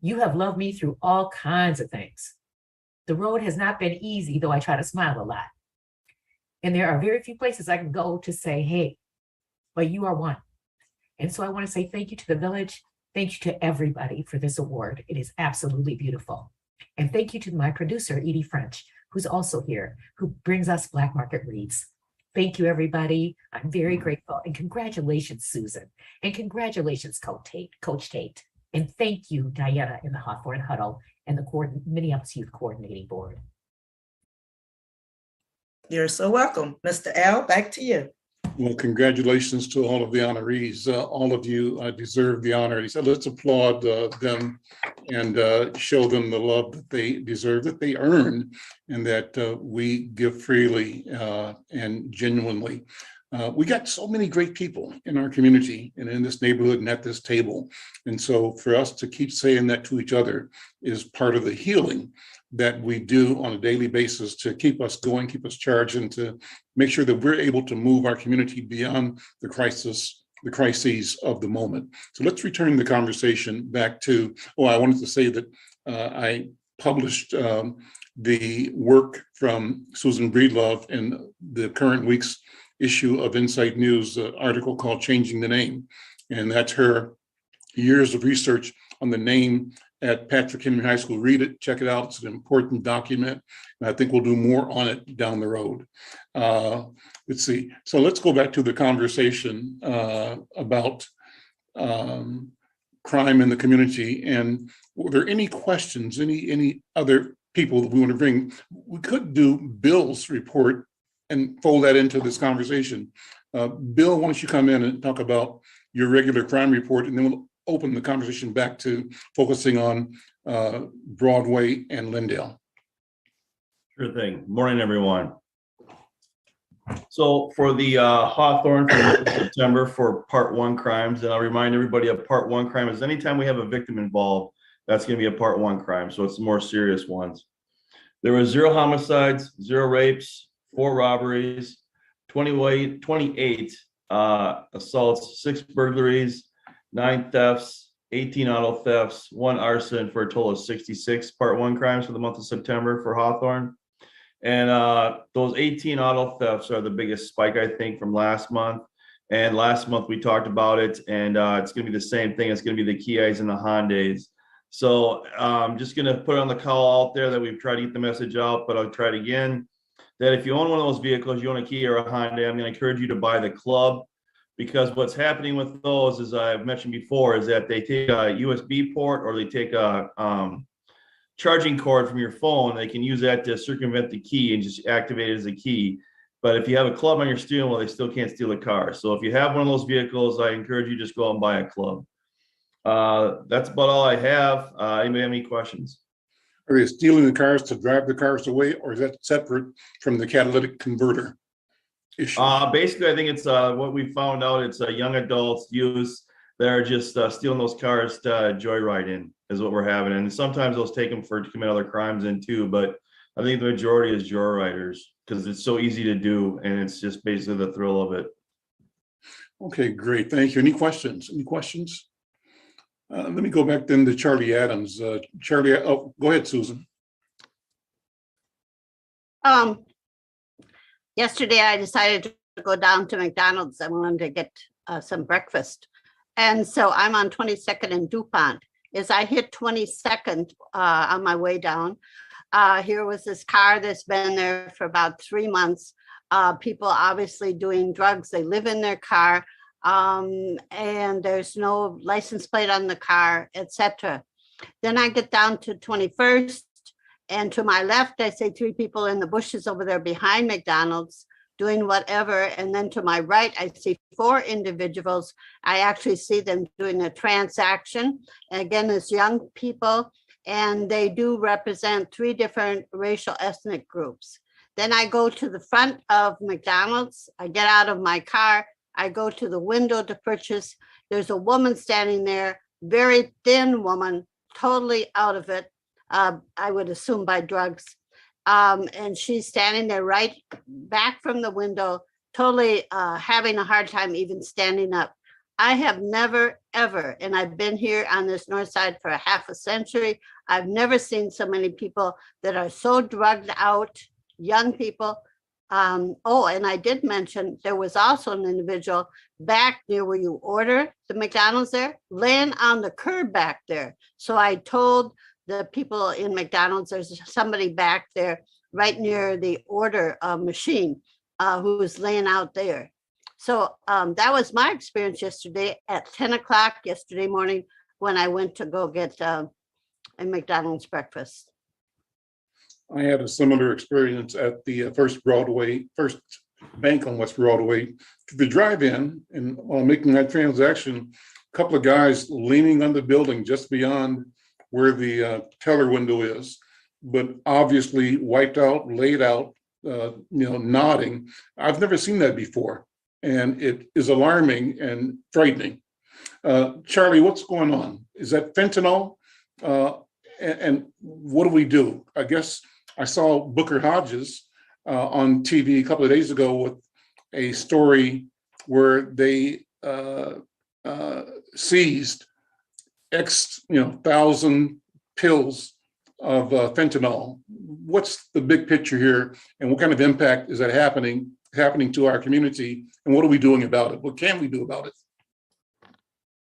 You have loved me through all kinds of things. The road has not been easy, though I try to smile a lot. And there are very few places I can go to say, hey, but you are one. And so I want to say thank you to the village. Thank you to everybody for this award. It is absolutely beautiful. And thank you to my producer, Edie French, who's also here, who brings us Black Market Reads. Thank you, everybody. I'm very grateful. And congratulations, Susan. And congratulations, Coach Tate. And thank you, Diana, in the Hawthorne Huddle and the Minneapolis Youth Coordinating Board. You're so welcome. Mr. L, back to you. Well, congratulations to all of the honorees. All of you deserve the honor. He said, let's applaud them and show them the love that they deserve, that they earn, and that we give freely and genuinely. We got so many great people in our community and in this neighborhood and at this table. And so for us to keep saying that to each other is part of the healing that we do on a daily basis to keep us going, keep us charged, and to make sure that we're able to move our community beyond the crises of the moment. So let's return the conversation back to, I wanted to say that I published the work from Susan Breedlove in the current week's issue of Insight News, article called Changing the Name. And that's her years of research on the name at Patrick Henry High School. Read it, check it out. It's an important document. And I think we'll do more on it down the road. Let's see. So let's go back to the conversation about crime in the community. And were there any questions, any other people that we want to bring? We could do Bill's report and fold that into this conversation. Bill, why don't you come in and talk about your regular crime report, and then we'll open the conversation back to focusing on Broadway and Lindale. Sure thing. Morning, everyone. So for the Hawthorne for September for Part 1 crimes, and I'll remind everybody of Part 1 crime is anytime we have a victim involved, that's going to be a Part 1 crime. So it's the more serious ones. There were 0 homicides, 0 rapes, 4 robberies, 28 assaults, 6 burglaries, 9 thefts, 18 auto thefts, 1 arson, for a total of 66 Part 1 crimes for the month of September for Hawthorne. And those 18 auto thefts are the biggest spike, I think, from last month. And last month we talked about it, and it's going to be the same thing. It's going to be the Kias and the Hondas. So I'm just going to put on the call out there that we've tried to get the message out, but I'll try it again. That if you own one of those vehicles, you own a Kia or a Honda, I'm going to encourage you to buy the club, because what's happening with those, as I've mentioned before, is that they take a USB port or they take a charging cord from your phone. They can use that to circumvent the key and just activate it as a key. But if you have a club on your steering wheel, they still can't steal a car. So if you have one of those vehicles, I encourage you to just go out and buy a club. That's about all I have. Anybody have any questions? Are they stealing the cars to drive the cars away, or is that separate from the catalytic converter issue? Basically, I think it's what we found out. It's young adults, youths that are just stealing those cars to joyride in is what we're having. And sometimes they'll take them to commit other crimes in too. But I think the majority is joyriders because it's so easy to do. And it's just basically the thrill of it. Okay, great. Thank you. Any questions? Any questions? Let me go back then to Charlie Adams. Charlie, go ahead, Susan. Yesterday I decided to go down to McDonald's. I wanted to get some breakfast. And so I'm on 22nd and DuPont. As I hit 22nd on my way down, here was this car that's been there for about 3 months. People obviously doing drugs. They live in their car. And there's no license plate on the car, etc. Then I get down to 21st, and to my left, I see 3 people in the bushes over there behind McDonald's doing whatever. And then to my right, I see 4 individuals. I actually see them doing a transaction. And again, it's young people, and they do represent 3 different racial ethnic groups. Then I go to the front of McDonald's. I get out of my car. I go to the window to purchase. There's a woman standing there, very thin woman, totally out of it. I would assume by drugs. And she's standing there right back from the window, totally having a hard time even standing up. I have never, ever, and I've been here on this north side for a half a century. I've never seen so many people that are so drugged out, young people. And I did mention there was also an individual back near where you order the McDonald's there, laying on the curb back there. So I told the people in McDonald's, there's somebody back there right near the order machine who was laying out there. So that was my experience yesterday at 10 o'clock yesterday morning when I went to go get a McDonald's breakfast. I had a similar experience at the First bank on West Broadway to the drive-in, and while making that transaction, a couple of guys leaning on the building just beyond where the teller window is, but obviously wiped out, laid out, nodding. I've never seen that before, and it is alarming and frightening. Charlie, what's going on? Is that fentanyl? And what do we do? I guess I saw Booker Hodges on TV a couple of days ago with a story where they seized X, 1,000 pills of fentanyl. What's the big picture here, and what kind of impact is that happening to our community, and what are we doing about it? What can we do about it?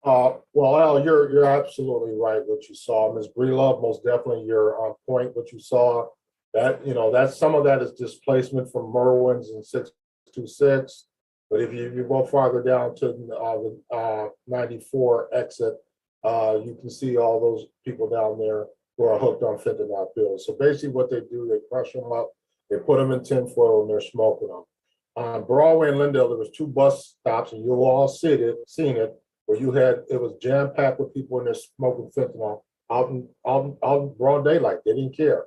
Well, Al, you're absolutely right. What you saw, Ms. Breelove, most definitely you're on point. What you saw, that some of that is displacement from Merwin's and 626. But if you go farther down to the 94 exit, you can see all those people down there who are hooked on fentanyl pills. So basically what they do, they crush them up, they put them in tinfoil, and they're smoking them. On Broadway and Lindale, there was 2 bus stops, and you've all seen it, where it was jam-packed with people in there smoking fentanyl out in broad daylight. They didn't care.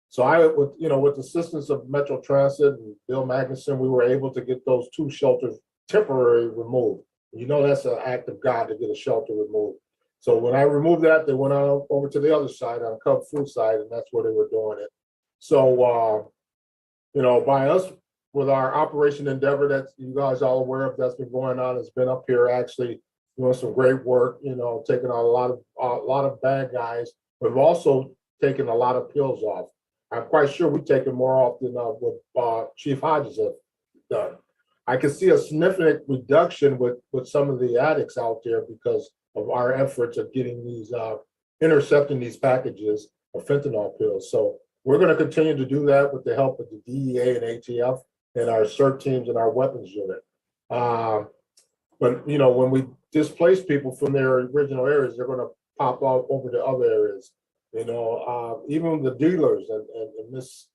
So with the assistance of Metro Transit and Bill Magnuson, we were able to get those 2 shelters temporarily removed. That's an act of God to get a shelter removed. So when I removed that, they went on over to the other side, on Cub Food side, and that's where they were doing it. So, by us, with our Operation Endeavor that you guys all aware of, that's been going on, it's been up here actually doing some great work, taking out a lot of bad guys. We've also taken a lot of pills off. I'm quite sure we've taken more off than what Chief Hodges has done. I can see a significant reduction with some of the addicts out there because of our efforts of getting these, intercepting these packages of fentanyl pills. So we're going to continue to do that with the help of the DEA and ATF and our CERT teams and our weapons unit. But when we displace people from their original areas, they're going to pop out over to other areas. Even the dealers and Miss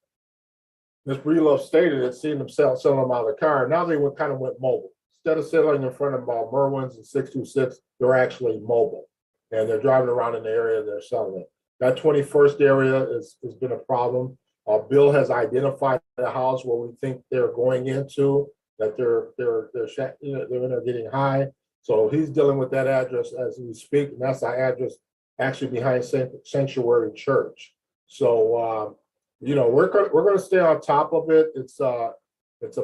Breelove stated it, seeing them selling them out of the car. Now they went mobile. Instead of selling in front of Merwin's and 626, they're actually mobile, and they're driving around in the area and they're selling it. That 21st area has been a problem. Bill has identified a house where we think they're going into, that they're in there getting high. So he's dealing with that address as we speak, and that's our address actually behind Sanctuary Church. So we're going to stay on top of it. It's a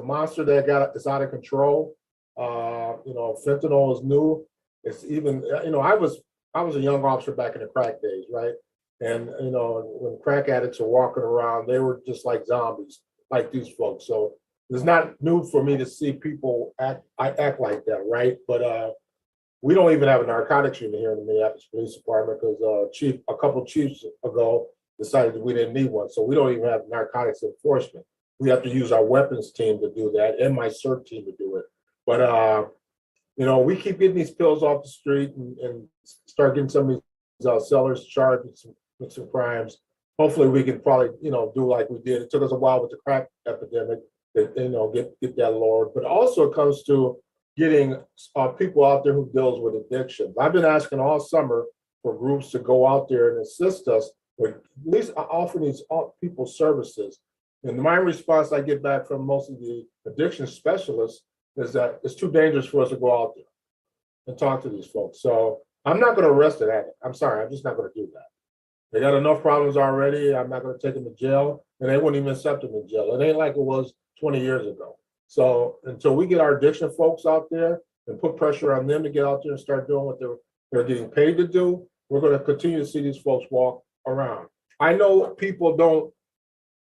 monster that is out of control. Fentanyl is new. It's even, I was a young officer back in the crack days, right? And when crack addicts are walking around, they were just like zombies, like these folks. So it's not new for me to see people act like that, right? But we don't even have a narcotics unit here in the Minneapolis Police Department because a couple chiefs ago decided that we didn't need one. So we don't even have narcotics enforcement. We have to use our weapons team to do that and my CERT team to do it. But we keep getting these pills off the street and start getting some of these sellers charged with some crimes. Hopefully we can probably, do like we did. It took us a while with the crack epidemic to, get that lowered. But also it comes to getting people out there who deals with addictions. I've been asking all summer for groups to go out there and assist us with at least offering these people services. And my response I get back from most of the addiction specialists is that it's too dangerous for us to go out there and talk to these folks. So I'm not going to arrest an addict. I'm sorry, I'm just not going to do that. They got enough problems already. I'm not going to take them to jail, and they wouldn't even accept them in jail. It ain't like it was 20 years ago. So until we get our addiction folks out there and put pressure on them to get out there and start doing what they're getting paid to do, we're going to continue to see these folks walk around. I know people don't,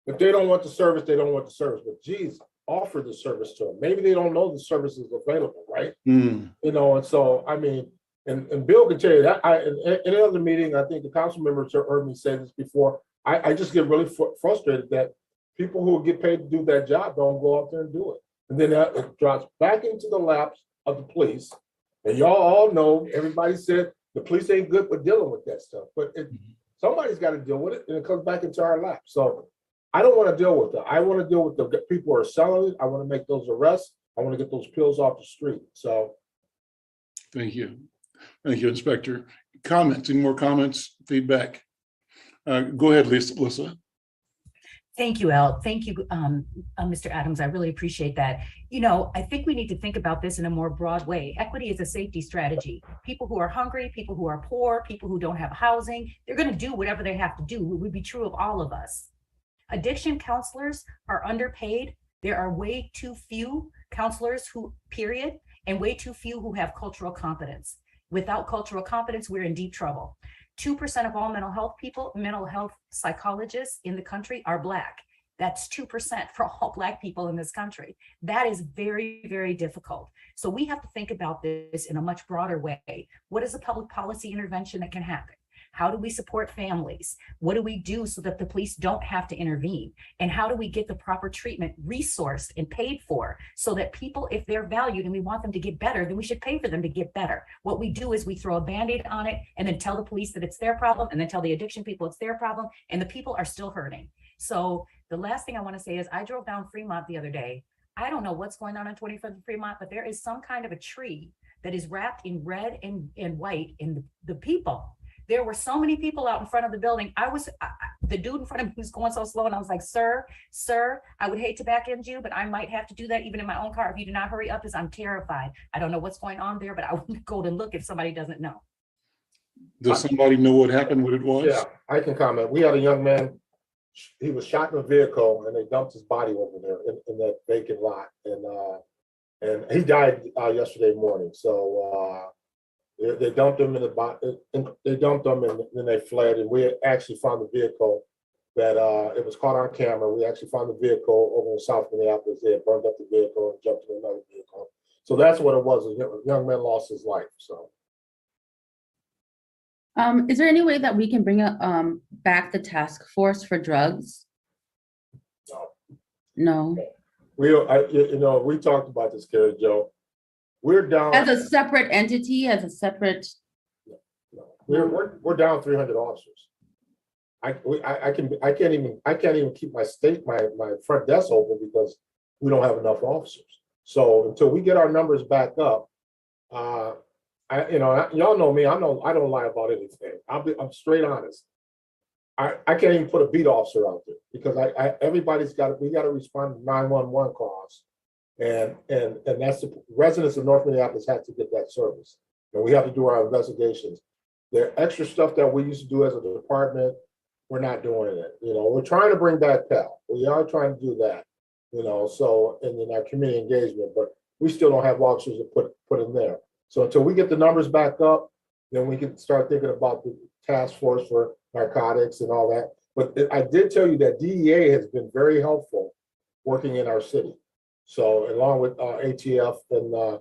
if they don't want the service, they don't want the service. But geez, offer the service to them. Maybe they don't know the service is available, right? And so, I mean, and Bill can tell you that in any other meeting, I think the council members have heard me say this before. I just get really frustrated that people who get paid to do that job don't go out there and do it. And then it drops back into the laps of the police. And y'all all know, everybody said the police ain't good with dealing with that stuff, but somebody's got to deal with it, and it comes back into our lap. So I don't want to deal with that. I want to deal with the people who are selling it. I want to make those arrests. I want to get those pills off the street. So. Thank you. Thank you, Inspector. Comments, any more comments, feedback? Go ahead, Lisa. Thank you, El. Thank you, Mr. Adams. I really appreciate that. You know, I think we need to think about this in a more broad way. Equity is a safety strategy. People who are hungry, people who are poor, people who don't have housing, they're going to do whatever they have to do. It would be true of all of us. Addiction counselors are underpaid. There are way too few counselors who, period, and way too few who have cultural competence. Without cultural competence, we're in deep trouble. 2% of all mental health psychologists in the country are Black. That's 2% for all Black people in this country. That is very, very difficult. So we have to think about this in a much broader way. What is a public policy intervention that can happen? How do we support families? What do we do so that the police don't have to intervene? And how do we get the proper treatment resourced and paid for so that people, if they're valued and we want them to get better, then we should pay for them to get better. What we do is we throw a Band-Aid on it and then tell the police that it's their problem and then tell the addiction people it's their problem, and the people are still hurting. So the last thing I want to say is I drove down Fremont the other day. I don't know what's going on 25th and Fremont, but there is some kind of a tree that is wrapped in red and white in the people. There were so many people out in front of the building. The dude in front of me was going so slow, and I was like, sir, I would hate to back end you, but I might have to do that even in my own car if you do not hurry up, because I'm terrified. I don't know what's going on there, but I wouldn't go to look if somebody doesn't know. Does somebody know what happened, what it was? Yeah, I can comment. We had a young man, he was shot in a vehicle and they dumped his body over there in that vacant lot. And he died yesterday morning. So they dumped him in the body, they dumped him and then they fled. And we actually found the vehicle that it was caught on camera. We actually found the vehicle over in South Minneapolis. They had burned up the vehicle and jumped in another vehicle. So that's what it was. A young man lost his life. So. Is there any way that we can bring back the task force for drugs? No. We talked about this, Carrie Jo. We're down as a separate entity, as a separate. No. We're down 300 officers. I can't even keep my front desk open because we don't have enough officers. So until we get our numbers back up, y'all know me. I don't lie about anything. I'm straight honest. I can't even put a beat officer out there because we got to respond to 911 calls, and that's the residents of North Minneapolis have to get that service, and we have to do our investigations. There extra stuff that we used to do as a department, we're not doing it. We're trying to bring back Pell. We are trying to do that. So and in our community engagement, but we still don't have officers to put in there. So until we get the numbers back up, then we can start thinking about the task force for narcotics and all that. But I did tell you that DEA has been very helpful working in our city. So along with ATF and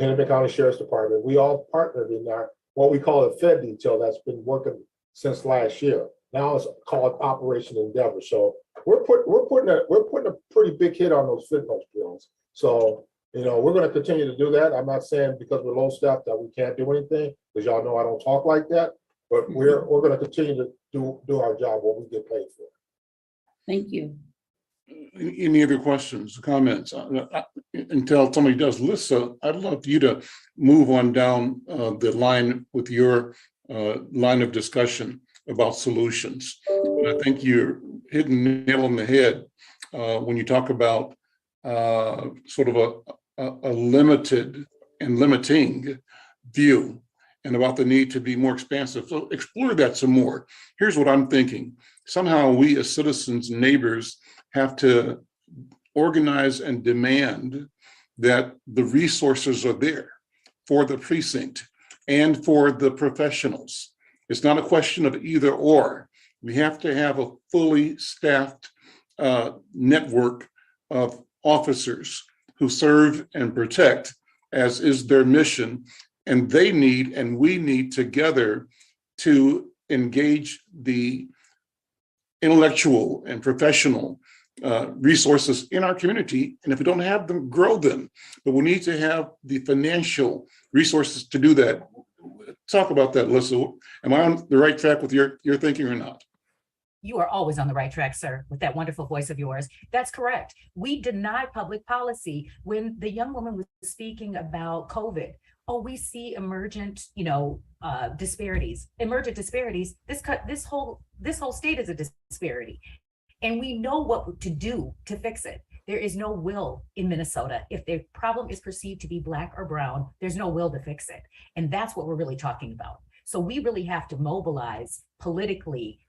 Hennepin County Sheriff's Department, we all partnered in our what we call a Fed detail that's been working since last year. Now it's called Operation Endeavor. So we're putting a pretty big hit on those fentanyl pills. So. We're going to continue to do that. I'm not saying because we're low staffed that we can't do anything, because y'all know I don't talk like that. But we're going to continue to do our job, what we get paid for. Thank you. Any other questions, comments? Until somebody does, Lisa, I'd love you to move on down the line with your line of discussion about solutions. And I think you're hitting the nail on the head when you talk about sort of a limited and limiting view and about the need to be more expansive. So explore that some more. Here's what I'm thinking. Somehow we as citizens and neighbors have to organize and demand that the resources are there for the precinct and for the professionals. It's not a question of either or. We have to have a fully staffed network of officers who serve and protect, as is their mission, and they need and we need together to engage the intellectual and professional resources in our community. And if we don't have them, grow them. But we need to have the financial resources to do that. Talk about that, Alyssa. Am I on the right track with your thinking or not? You are always on the right track, sir, with that wonderful voice of yours. That's correct. We deny public policy. When the young woman was speaking about COVID, oh, we see emergent, disparities. Emergent disparities. This whole state is a disparity, and we know what to do to fix it. There is no will in Minnesota. If the problem is perceived to be Black or brown, there's no will to fix it, and that's what we're really talking about. So we really have to mobilize politically,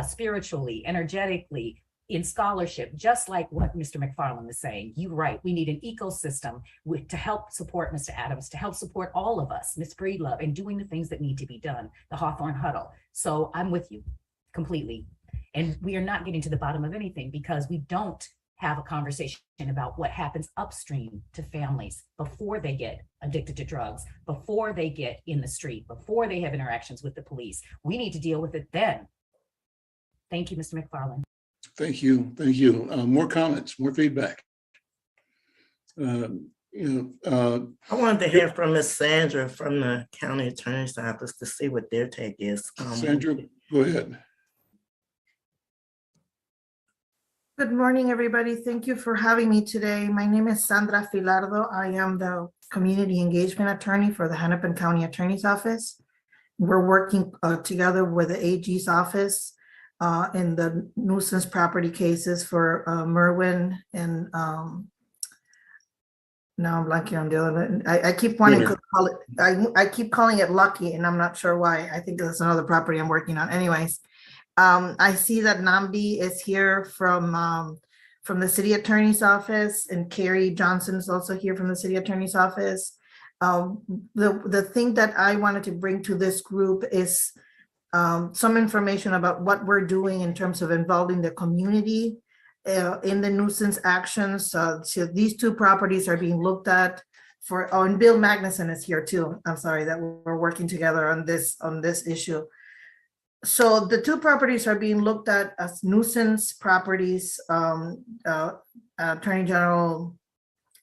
spiritually, energetically, in scholarship, just like what Mr. McFarlane is saying. You're right. We need an ecosystem to help support Mr. Adams, to help support all of us, Ms. Breedlove, and doing the things that need to be done, the Hawthorne Huddle. So I'm with you completely. And we are not getting to the bottom of anything because we don't have a conversation about what happens upstream to families before they get addicted to drugs, before they get in the street, before they have interactions with the police. We need to deal with it then. Thank you, Mr. McFarlane. Thank you. Thank you. More comments, more feedback. I wanted to hear from Miss Sandra from the County Attorney's Office to see what their take is. Sandra, go ahead. Good morning, everybody. Thank you for having me today. My name is Sandra Filardo. I am the Community Engagement Attorney for the Hennepin County Attorney's Office. We're working together with the AG's office in the nuisance property cases for Merwin and now I'm blanking on the other. I keep wanting to call it. I keep calling it Lucky, and I'm not sure why. I think that's another property I'm working on. Anyways. I see that Nambi is here from the city attorney's office, and Carrie Johnson is also here from the city attorney's office. The thing that I wanted to bring to this group is some information about what we're doing in terms of involving the community in the nuisance actions. So these two properties are being looked at for, and Bill Magnuson is here too. I'm sorry that we're working together on this issue. So the two properties are being looked at as nuisance properties. Attorney General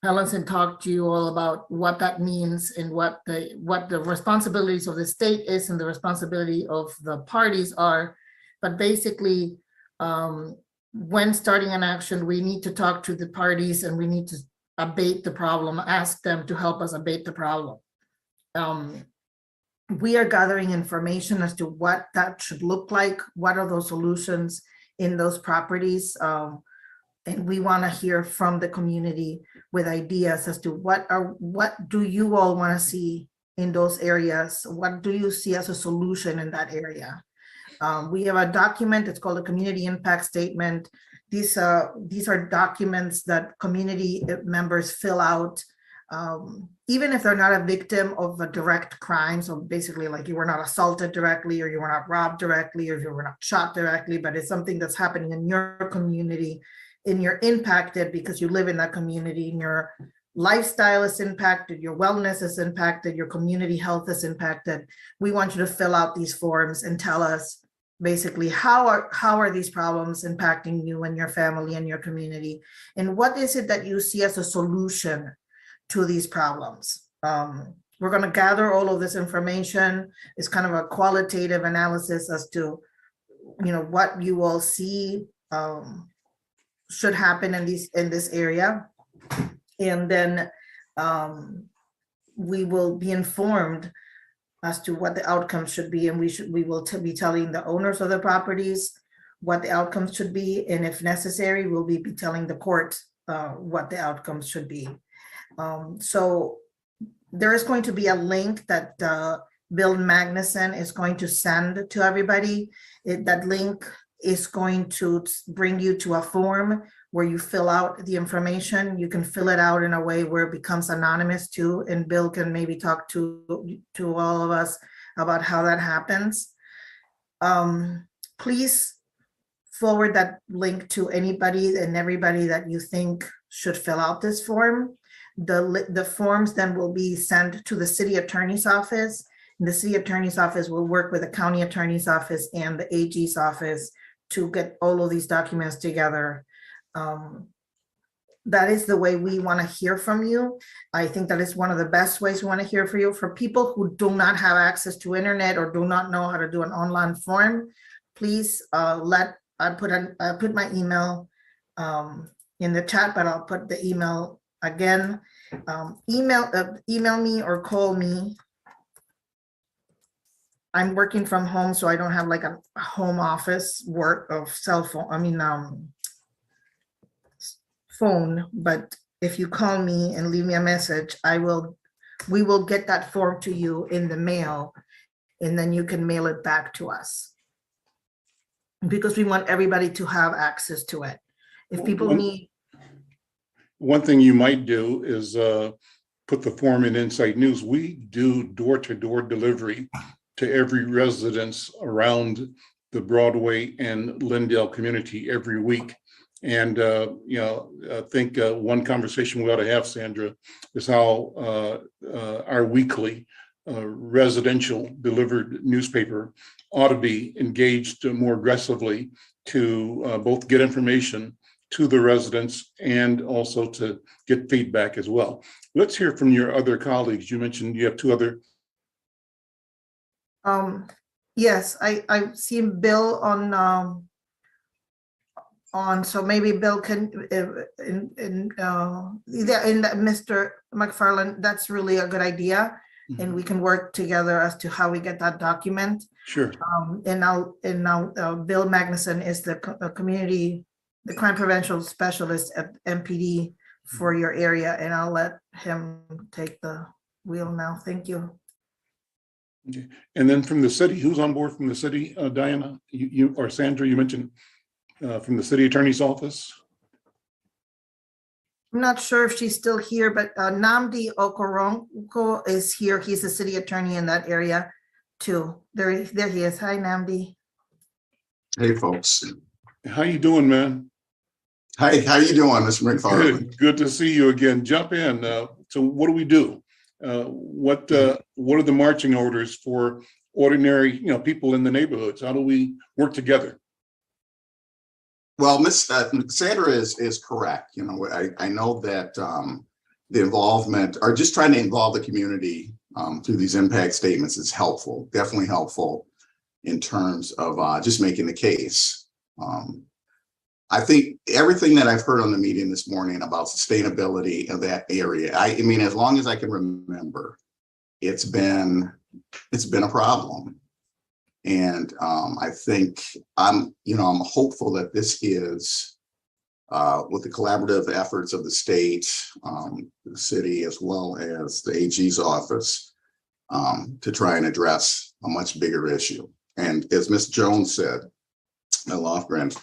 Ellison talked to you all about what that means and what the responsibilities of the state is and the responsibility of the parties are. But basically, when starting an action, we need to talk to the parties and we need to abate the problem, ask them to help us abate the problem. We are gathering information as to what that should look like. What are those solutions in those properties? And we want to hear from the community with ideas as to what do you all want to see in those areas? What do you see as a solution in that area? We have a document, it's called a community impact statement. These are documents that community members fill out, even if they're not a victim of a direct crime. So basically, like, you were not assaulted directly, or you were not robbed directly, or you were not shot directly, but it's something that's happening in your community, and you're impacted because you live in that community, and your lifestyle is impacted, your wellness is impacted, your community health is impacted. We want you to fill out these forms and tell us basically how are these problems impacting you and your family and your community, and what is it that you see as a solution to these problems. We're going to gather all of this information. It's kind of a qualitative analysis as to, what you all see should happen in this area, and then we will be informed as to what the outcomes should be, and we will be telling the owners of the properties what the outcomes should be, and if necessary, we'll be telling the court what the outcomes should be. So there is going to be a link that Bill Magnuson is going to send to everybody. That link is going to bring you to a form where you fill out the information. You can fill it out in a way where it becomes anonymous too, and Bill can maybe talk to all of us about how that happens. Please forward that link to anybody and everybody that you think should fill out this form. The forms then will be sent to the city attorney's office. And the city attorney's office will work with the county attorney's office and the AG's office to get all of these documents together. That is the way we want to hear from you. I think that is one of the best ways we want to hear from you. For people who do not have access to internet or do not know how to do an online form, please I put my email in the chat, but I'll put the email again. Email me or call me. I'm working from home, so I don't have like a home office work of cell phone. Phone. But if you call me and leave me a message, we will get that form to you in the mail, and then you can mail it back to us, because we want everybody to have access to it. If people need. One thing you might do is put the form in Insight News. We do door-to-door delivery to every residence around the Broadway and Lindale community every week. And, I think one conversation we ought to have, Sandra, is how our weekly residential delivered newspaper ought to be engaged more aggressively to both get information to the residents and also to get feedback as well. Let's hear from your other colleagues. You mentioned you have two other. Yes, I've seen Bill on, so maybe Bill can, in Mr. McFarlane, that's really a good idea. Mm-hmm. And we can work together as to how we get that document. Sure. And now Bill Magnuson is the crime prevention specialist at MPD for your area, and I'll let him take the wheel now. Thank you. Okay. And then from the city, who's on board from the city? Diana, you or Sandra, you mentioned from the city attorney's office. I'm not sure if she's still here, but Namdi Okoronko is here. He's the city attorney in that area too. There he is. Hi, Namdi. Hey, folks. How you doing, man? Hi, how you doing, Mr. McFarlane? Good to see you again. Jump in. So what do we do? What are the marching orders for ordinary, people in the neighborhoods? How do we work together? Well, Miss Sandra is correct. I know that the involvement, or just trying to involve the community through these impact statements is helpful, definitely helpful in terms of just making the case. I think everything that I've heard on the meeting this morning about sustainability of that area, I mean, as long as I can remember, it's been a problem. And I think I'm hopeful that this is with the collaborative efforts of the state, the city, as well as the AG's office to try and address a much bigger issue. And as Ms. Jones said, Lofgren,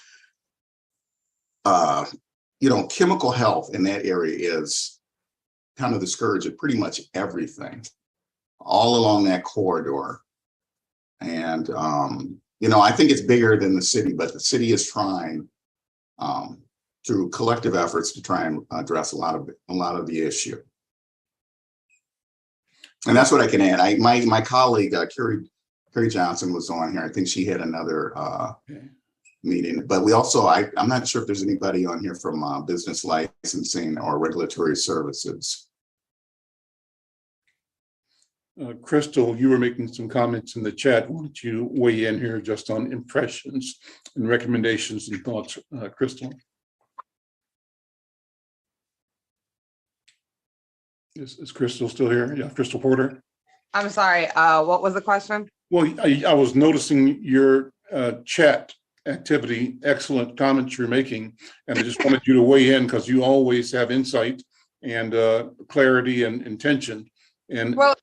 chemical health in that area is kind of the scourge of pretty much everything all along that corridor. And, I think it's bigger than the city, but the city is trying through collective efforts to try and address a lot of the issue. And that's what I can add. My colleague, Carrie Johnson, was on here. I think she had another meeting, but we also, I'm not sure if there's anybody on here from business licensing or regulatory services. Crystal, you were making some comments in the chat. Why don't you weigh in here just on impressions and recommendations and thoughts, Crystal? Is Crystal still here? Yeah, Crystal Porter. I'm sorry, what was the question? Well, I was noticing your chat activity, excellent comments you're making, and I just wanted you to weigh in because you always have insight and clarity and intention. And well,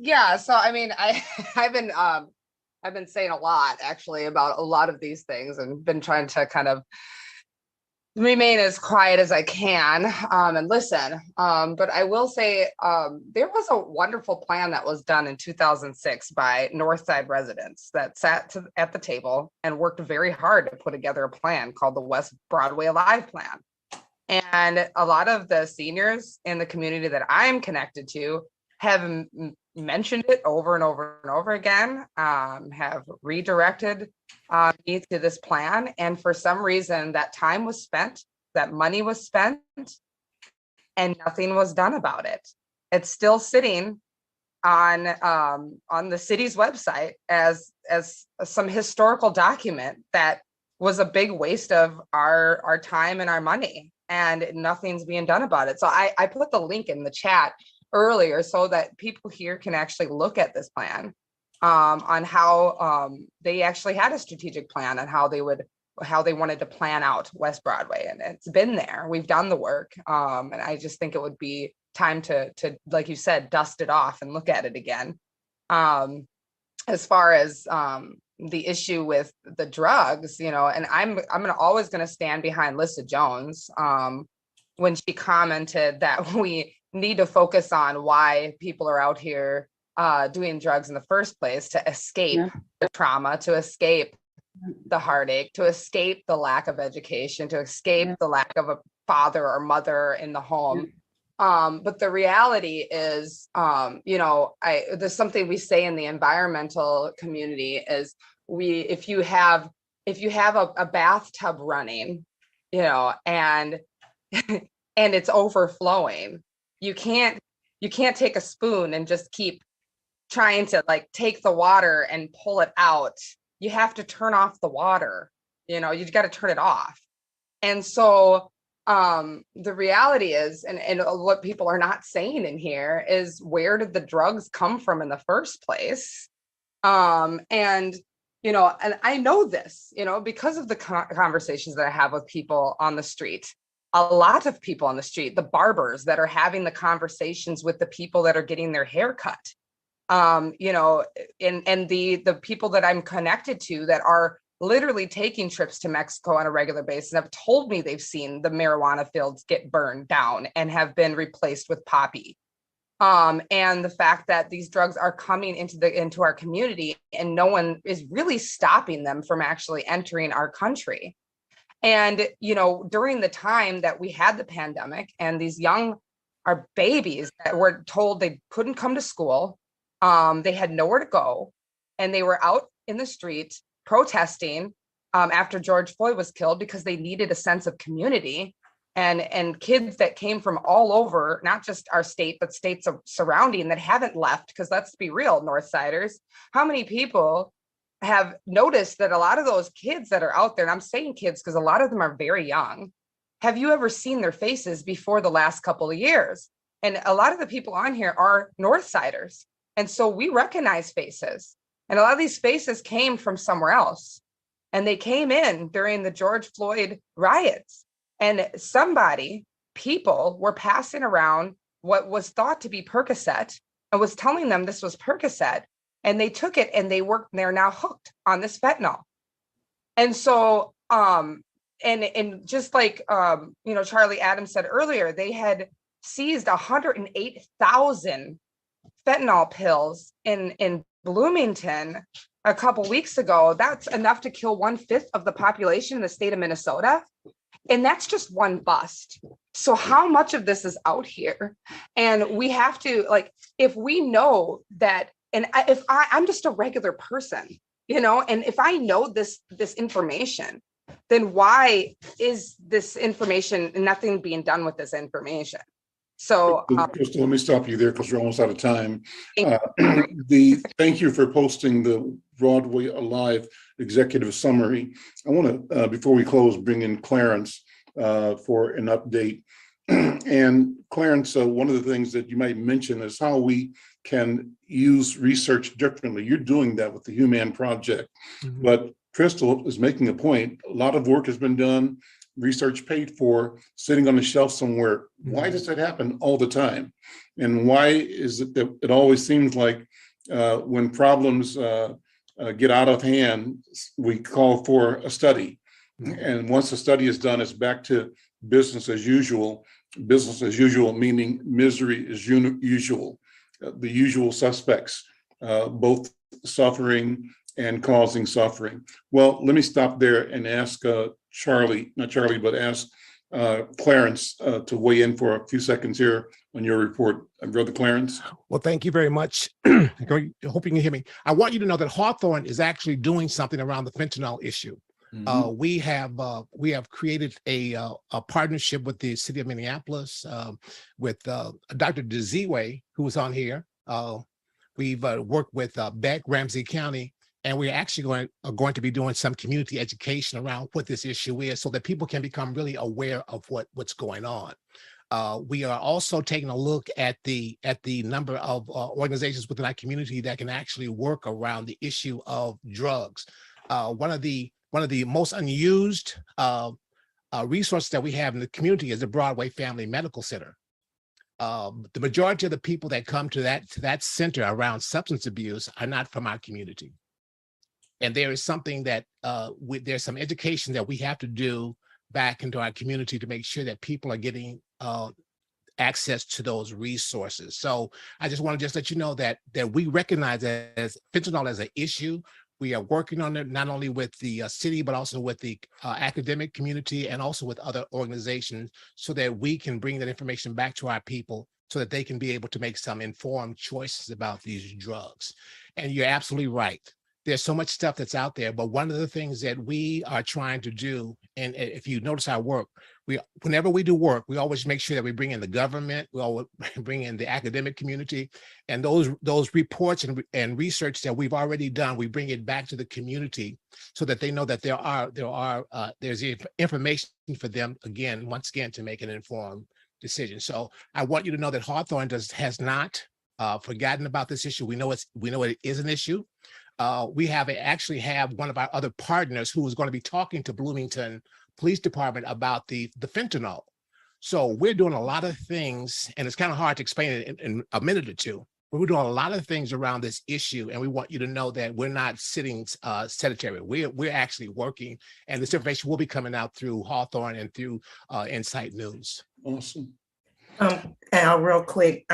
yeah, so I mean, I've been saying a lot actually about a lot of these things and been trying to kind of remain as quiet as I can and listen. But I will say there was a wonderful plan that was done in 2006 by Northside residents that sat at the table and worked very hard to put together a plan called the West Broadway Alive Plan. And a lot of the seniors in the community that I'm connected to have mentioned it over and over and over again, have redirected me to this plan. And for some reason, that time was spent, that money was spent, and nothing was done about it. It's still sitting on the city's website as some historical document that was a big waste of our time and our money, and nothing's being done about it. So I put the link in the chat earlier so that people here can actually look at this plan on how they actually had a strategic plan on how they wanted to plan out West Broadway, and it's been there. We've done the work, and I just think it would be time to like you said, dust it off and look at it again. As far as the issue with the drugs, and I'm always going to stand behind Lissa Jones when she commented that we need to focus on why people are out here doing drugs in the first place, to escape the trauma, to escape the heartache, to escape the lack of education, to escape the lack of a father or mother in the home. But the reality is, there's something we say in the environmental community is if you have a bathtub running, and it's overflowing, you can't take a spoon and just keep trying to take the water and pull it out. You have to turn off the water, you've got to turn it off. And so the reality is, and what people are not saying in here is, where did the drugs come from in the first place? And I know this, because of the conversations that I have with people on the street, a lot of people on the street, the barbers that are having the conversations with the people that are getting their hair cut, and the people that I'm connected to that are literally taking trips to Mexico on a regular basis have told me they've seen the marijuana fields get burned down and have been replaced with poppy. And the fact that these drugs are coming into our community and no one is really stopping them from actually entering our country. And, during the time that we had the pandemic and these our babies that were told they couldn't come to school, they had nowhere to go, and they were out in the street protesting after George Floyd was killed because they needed a sense of community, and kids that came from all over, not just our state, but states surrounding that haven't left, because let's be real, Northsiders, how many people have noticed that a lot of those kids that are out there, and I'm saying kids because a lot of them are very young, have you ever seen their faces before the last couple of years? And a lot of the people on here are Northsiders. And so we recognize faces. And a lot of these faces came from somewhere else. And they came in during the George Floyd riots. And people were passing around what was thought to be Percocet and was telling them this was Percocet. And they took it and they're now hooked on this fentanyl. And so, and just like, Charlie Adams said earlier, they had seized 108,000 fentanyl pills in Bloomington a couple weeks ago. That's enough to kill 1/5 of the population in the state of Minnesota. And that's just one bust. So how much of this is out here? And we have to, if we know that, and if I'm just a regular person, and if I know this information, then why is this information, nothing being done with this information? So, Crystal, let me stop you there because we're almost out of time. Thank you for posting the Broadway Alive executive summary. I want to, before we close, bring in Clarence for an update. And Clarence, one of the things that you might mention is how we can use research differently. You're doing that with the Human Project, but Crystal is making a point. A lot of work has been done, research paid for, sitting on the shelf somewhere. Why does that happen all the time? And why is it that it always seems like when problems get out of hand, we call for a study. And once the study is done, it's back to business as usual. Business as usual, meaning misery is usual. The usual suspects, both suffering and causing suffering. Well, let me stop there and ask ask Clarence to weigh in for a few seconds here on your report. Brother Clarence. Well, thank you very much. I hope you can hear me. I want you to know that Hawthorne is actually doing something around the fentanyl issue. We have created a partnership with the city of Minneapolis, with Dr. Deziwe, who was on here, We've worked with Beck, Ramsey County, and we're actually going to be doing some community education around what this issue is so that people can become really aware of what's going on. We are also taking a look at the number of organizations within our community that can actually work around the issue of drugs. One of the most unused resources that we have in the community is the Broadway Family Medical Center. The majority of the people that come to that center around substance abuse are not from our community. And there is something that there's some education that we have to do back into our community to make sure that people are getting access to those resources. So I just want to let you know that we recognize as fentanyl as an issue. We are working on it not only with the city, but also with the academic community and also with other organizations so that we can bring that information back to our people so that they can be able to make some informed choices about these drugs. And you're absolutely right. There's so much stuff that's out there, but one of the things that we are trying to do, and if you notice our work, whenever we do work, we always make sure that we bring in the government, we always bring in the academic community, and those reports and research that we've already done, we bring it back to the community so that they know that there's information for them, once again, to make an informed decision. So I want you to know that Hawthorne has not forgotten about this issue. We know it is an issue. We actually have one of our other partners who is going to be talking to Bloomington Police Department about the fentanyl. So we're doing a lot of things, and it's kind of hard to explain it in a minute or two, but we're doing a lot of things around this issue, and we want you to know that we're not sitting sedentary. We're actually working, and this information will be coming out through Hawthorne and through Insight News. Awesome. Al, real quick,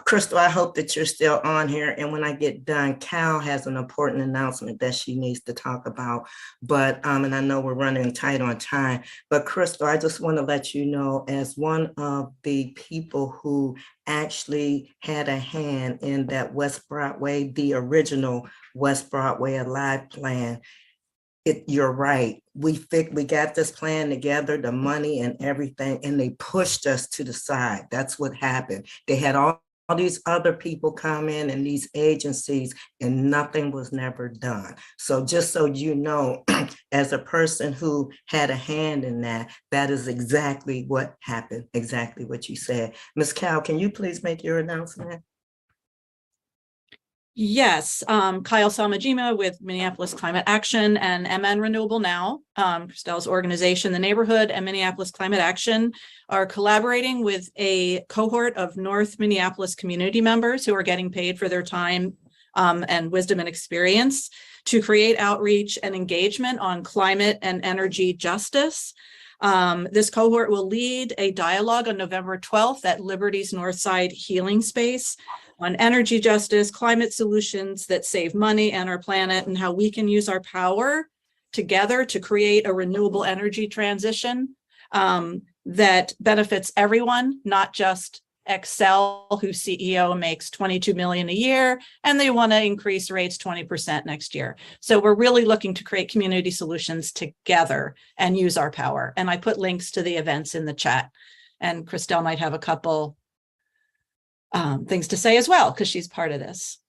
Crystal, I hope that you're still on here. And when I get done, Cal has an important announcement that she needs to talk about. But, and I know we're running tight on time, but Crystal, I just want to let you know, as one of the people who actually had a hand in that West Broadway, the original West Broadway Alive plan, you're right. We got this plan together, the money and everything, and they pushed us to the side. That's what happened. They had all these other people come in and these agencies, and nothing was never done. So just so you know, as a person who had a hand in that, that is exactly what happened, exactly what you said. Ms. Cal, can you please make your announcement? Yes, Kyle Salmajima with Minneapolis Climate Action and MN Renewable Now, Christelle's organization, the neighborhood and Minneapolis Climate Action are collaborating with a cohort of North Minneapolis community members who are getting paid for their time and wisdom and experience to create outreach and engagement on climate and energy justice. This cohort will lead a dialogue on November 12th at Liberty's Northside Healing Space on energy justice, climate solutions that save money and our planet, and how we can use our power together to create a renewable energy transition that benefits everyone, not just Excel, whose CEO makes $22 million a year, and they want to increase rates 20% next year. So we're really looking to create community solutions together and use our power. And I put links to the events in the chat, and Christelle might have a couple things to say as well, because she's part of this.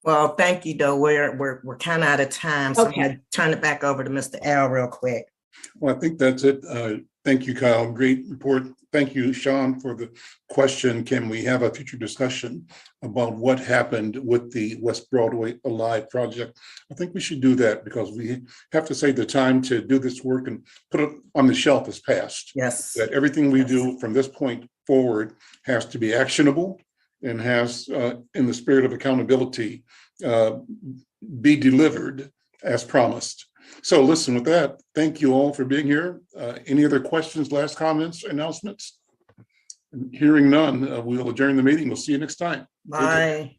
Well, thank you, though. We're kind of out of time, so Okay. I'm going to turn it back over to Mr. L real quick. Well, I think that's it. Thank you, Kyle. Great report. Thank you, Sean, for the question. Can we have a future discussion about what happened with the West Broadway Alive project? I think we should do that because we have to say the time to do this work and put it on the shelf has passed. Yes. That everything we do from this point forward has to be actionable and has, in the spirit of accountability, be delivered as promised. So listen, with that, thank you all for being here. Any other questions, last comments, announcements? Hearing none, we will adjourn the meeting. We'll see you next time. Bye.